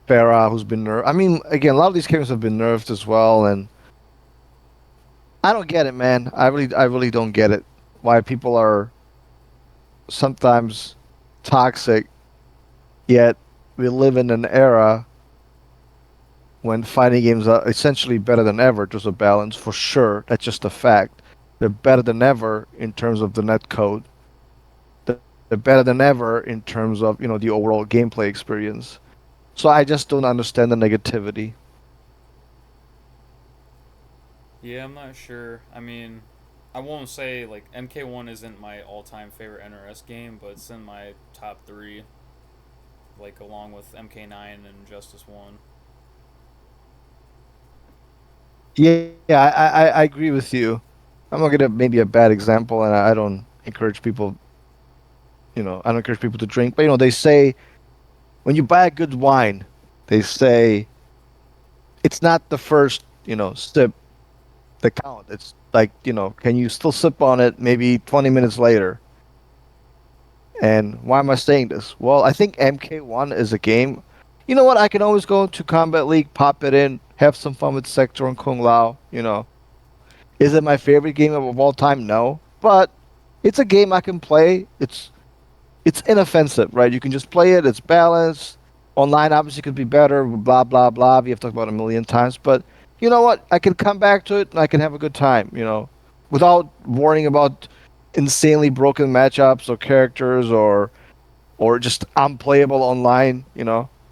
Speaker 1: Farah, who's been nerfed. I mean, again, a lot of these characters have been nerfed as well, and I don't get it, man. I really don't get it. Why people are sometimes toxic, yet we live in an era when fighting games are essentially better than ever. There's a balance for sure. That's just a fact. They're better than ever in terms of the net code. They're better than ever in terms of the overall gameplay experience. So I just don't understand the negativity.
Speaker 2: Yeah, I'm not sure. I mean, I won't say like MK1 isn't my all-time favorite NRS game, but it's in my top three, like along with MK9 and Justice One.
Speaker 1: Yeah, I agree with you. I'm gonna get maybe a bad example, and I don't encourage people. I don't encourage people to drink, but they say when you buy a good wine, they say it's not the first sip that count. It's like can you still sip on it maybe 20 minutes later? And why am I saying this? Well, I think MK1 is a game. You know what? I can always go to Combat League, pop it in, have some fun with Sector and Kung Lao. Is it my favorite game of all time? No, but it's a game I can play. It's inoffensive, right? You can just play it. It's balanced. Online obviously could be better. Blah blah blah. We have talked about it a million times, but you know what? I can come back to it and I can have a good time. Without worrying about insanely broken matchups or characters or just unplayable online.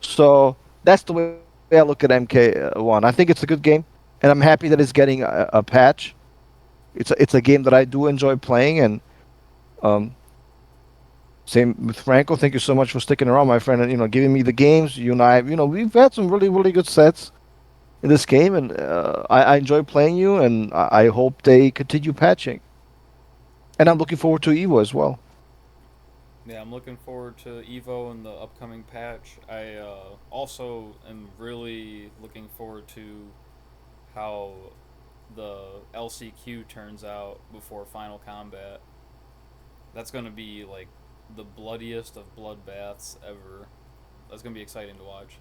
Speaker 1: So that's the way I look at MK1. I think it's a good game, and I'm happy that it's getting a patch. It's a game that I do enjoy playing, and um, same with Franco. Thank you so much for sticking around, my friend, and giving me the games. You and I, we've had some really really good sets. in this game, and I enjoy playing you, and I hope they continue patching. And I'm looking forward to Evo as well.
Speaker 2: Yeah, I'm looking forward to Evo and the upcoming patch. I also am really looking forward to how the LCQ turns out before Final Combat. That's going to be like the bloodiest of bloodbaths ever. That's going to be exciting to watch,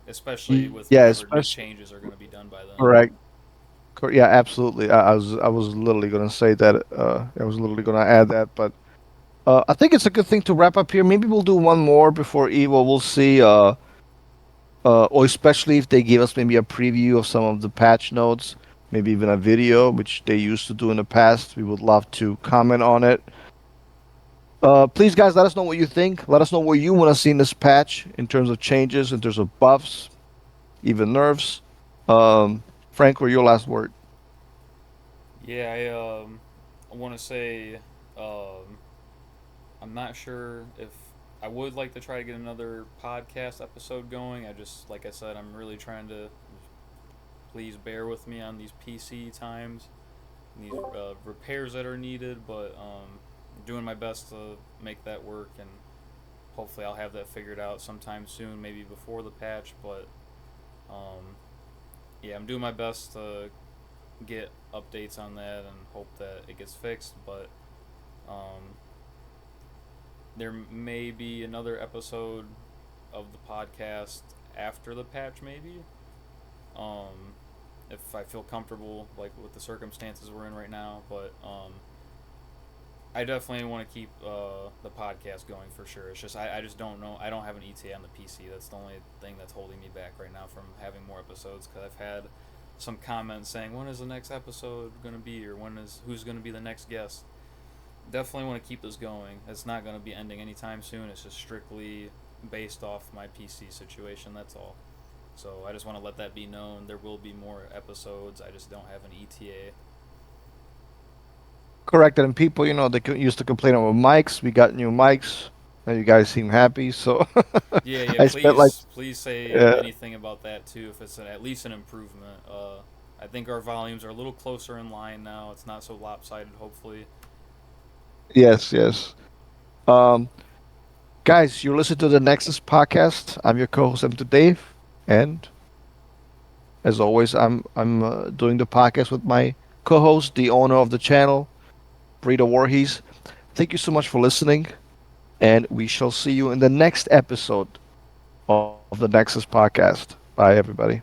Speaker 2: especially with
Speaker 1: Yeah,
Speaker 2: whatever new
Speaker 1: especially
Speaker 2: changes are going to be done by then.
Speaker 1: correct. Yeah, absolutely. I was literally gonna say that. I was literally gonna add that, but I think it's a good thing to wrap up here. Maybe we'll do one more before Evo. We'll see. Or especially if they give us maybe a preview of some of the patch notes, maybe even a video, which they used to do in the past. We would love to comment on it. Please, guys, let us know what you think. Let us know what you want to see in this patch in terms of changes, in terms of buffs, even nerfs. Frank, what your last word?
Speaker 2: Yeah, I want to say um, I'm not sure if I would like to try to get another podcast episode going. I just, like I said, I'm really trying to please bear with me on these PC times, and these repairs that are needed, but doing my best to make that work, and hopefully I'll have that figured out sometime soon, maybe before the patch. But um, yeah, I'm doing my best to get updates on that and hope that it gets fixed. But um, there may be another episode of the podcast after the patch, maybe. Um, if I feel comfortable, like with the circumstances we're in right now, but I definitely want to keep the podcast going for sure. It's just I just don't know. I don't have an ETA on the PC. That's the only thing that's holding me back right now from having more episodes. Because I've had some comments saying when is the next episode going to be, or who's going to be the next guest. Definitely want to keep this going. It's not going to be ending anytime soon. It's just strictly based off my PC situation. That's all. So I just want to let that be known. There will be more episodes. I just don't have an ETA.
Speaker 1: Correct. And people, used to complain about mics. We got new mics, and you guys seem happy. So
Speaker 2: Yeah, yeah.
Speaker 1: I spent like,
Speaker 2: Please say
Speaker 1: uh,
Speaker 2: anything about that too. If it's at least an improvement. I think our volumes are a little closer in line now. It's not so lopsided. Hopefully.
Speaker 1: yes, yes. Um, Guys, you're listening to the Nexus podcast. I'm your co-host, M to Dave, and as always, I'm doing the podcast with my co-host, the owner of the channel, Brito Warhees. Thank you so much for listening, and we shall see you in the next episode of the Nexus podcast. Bye, everybody.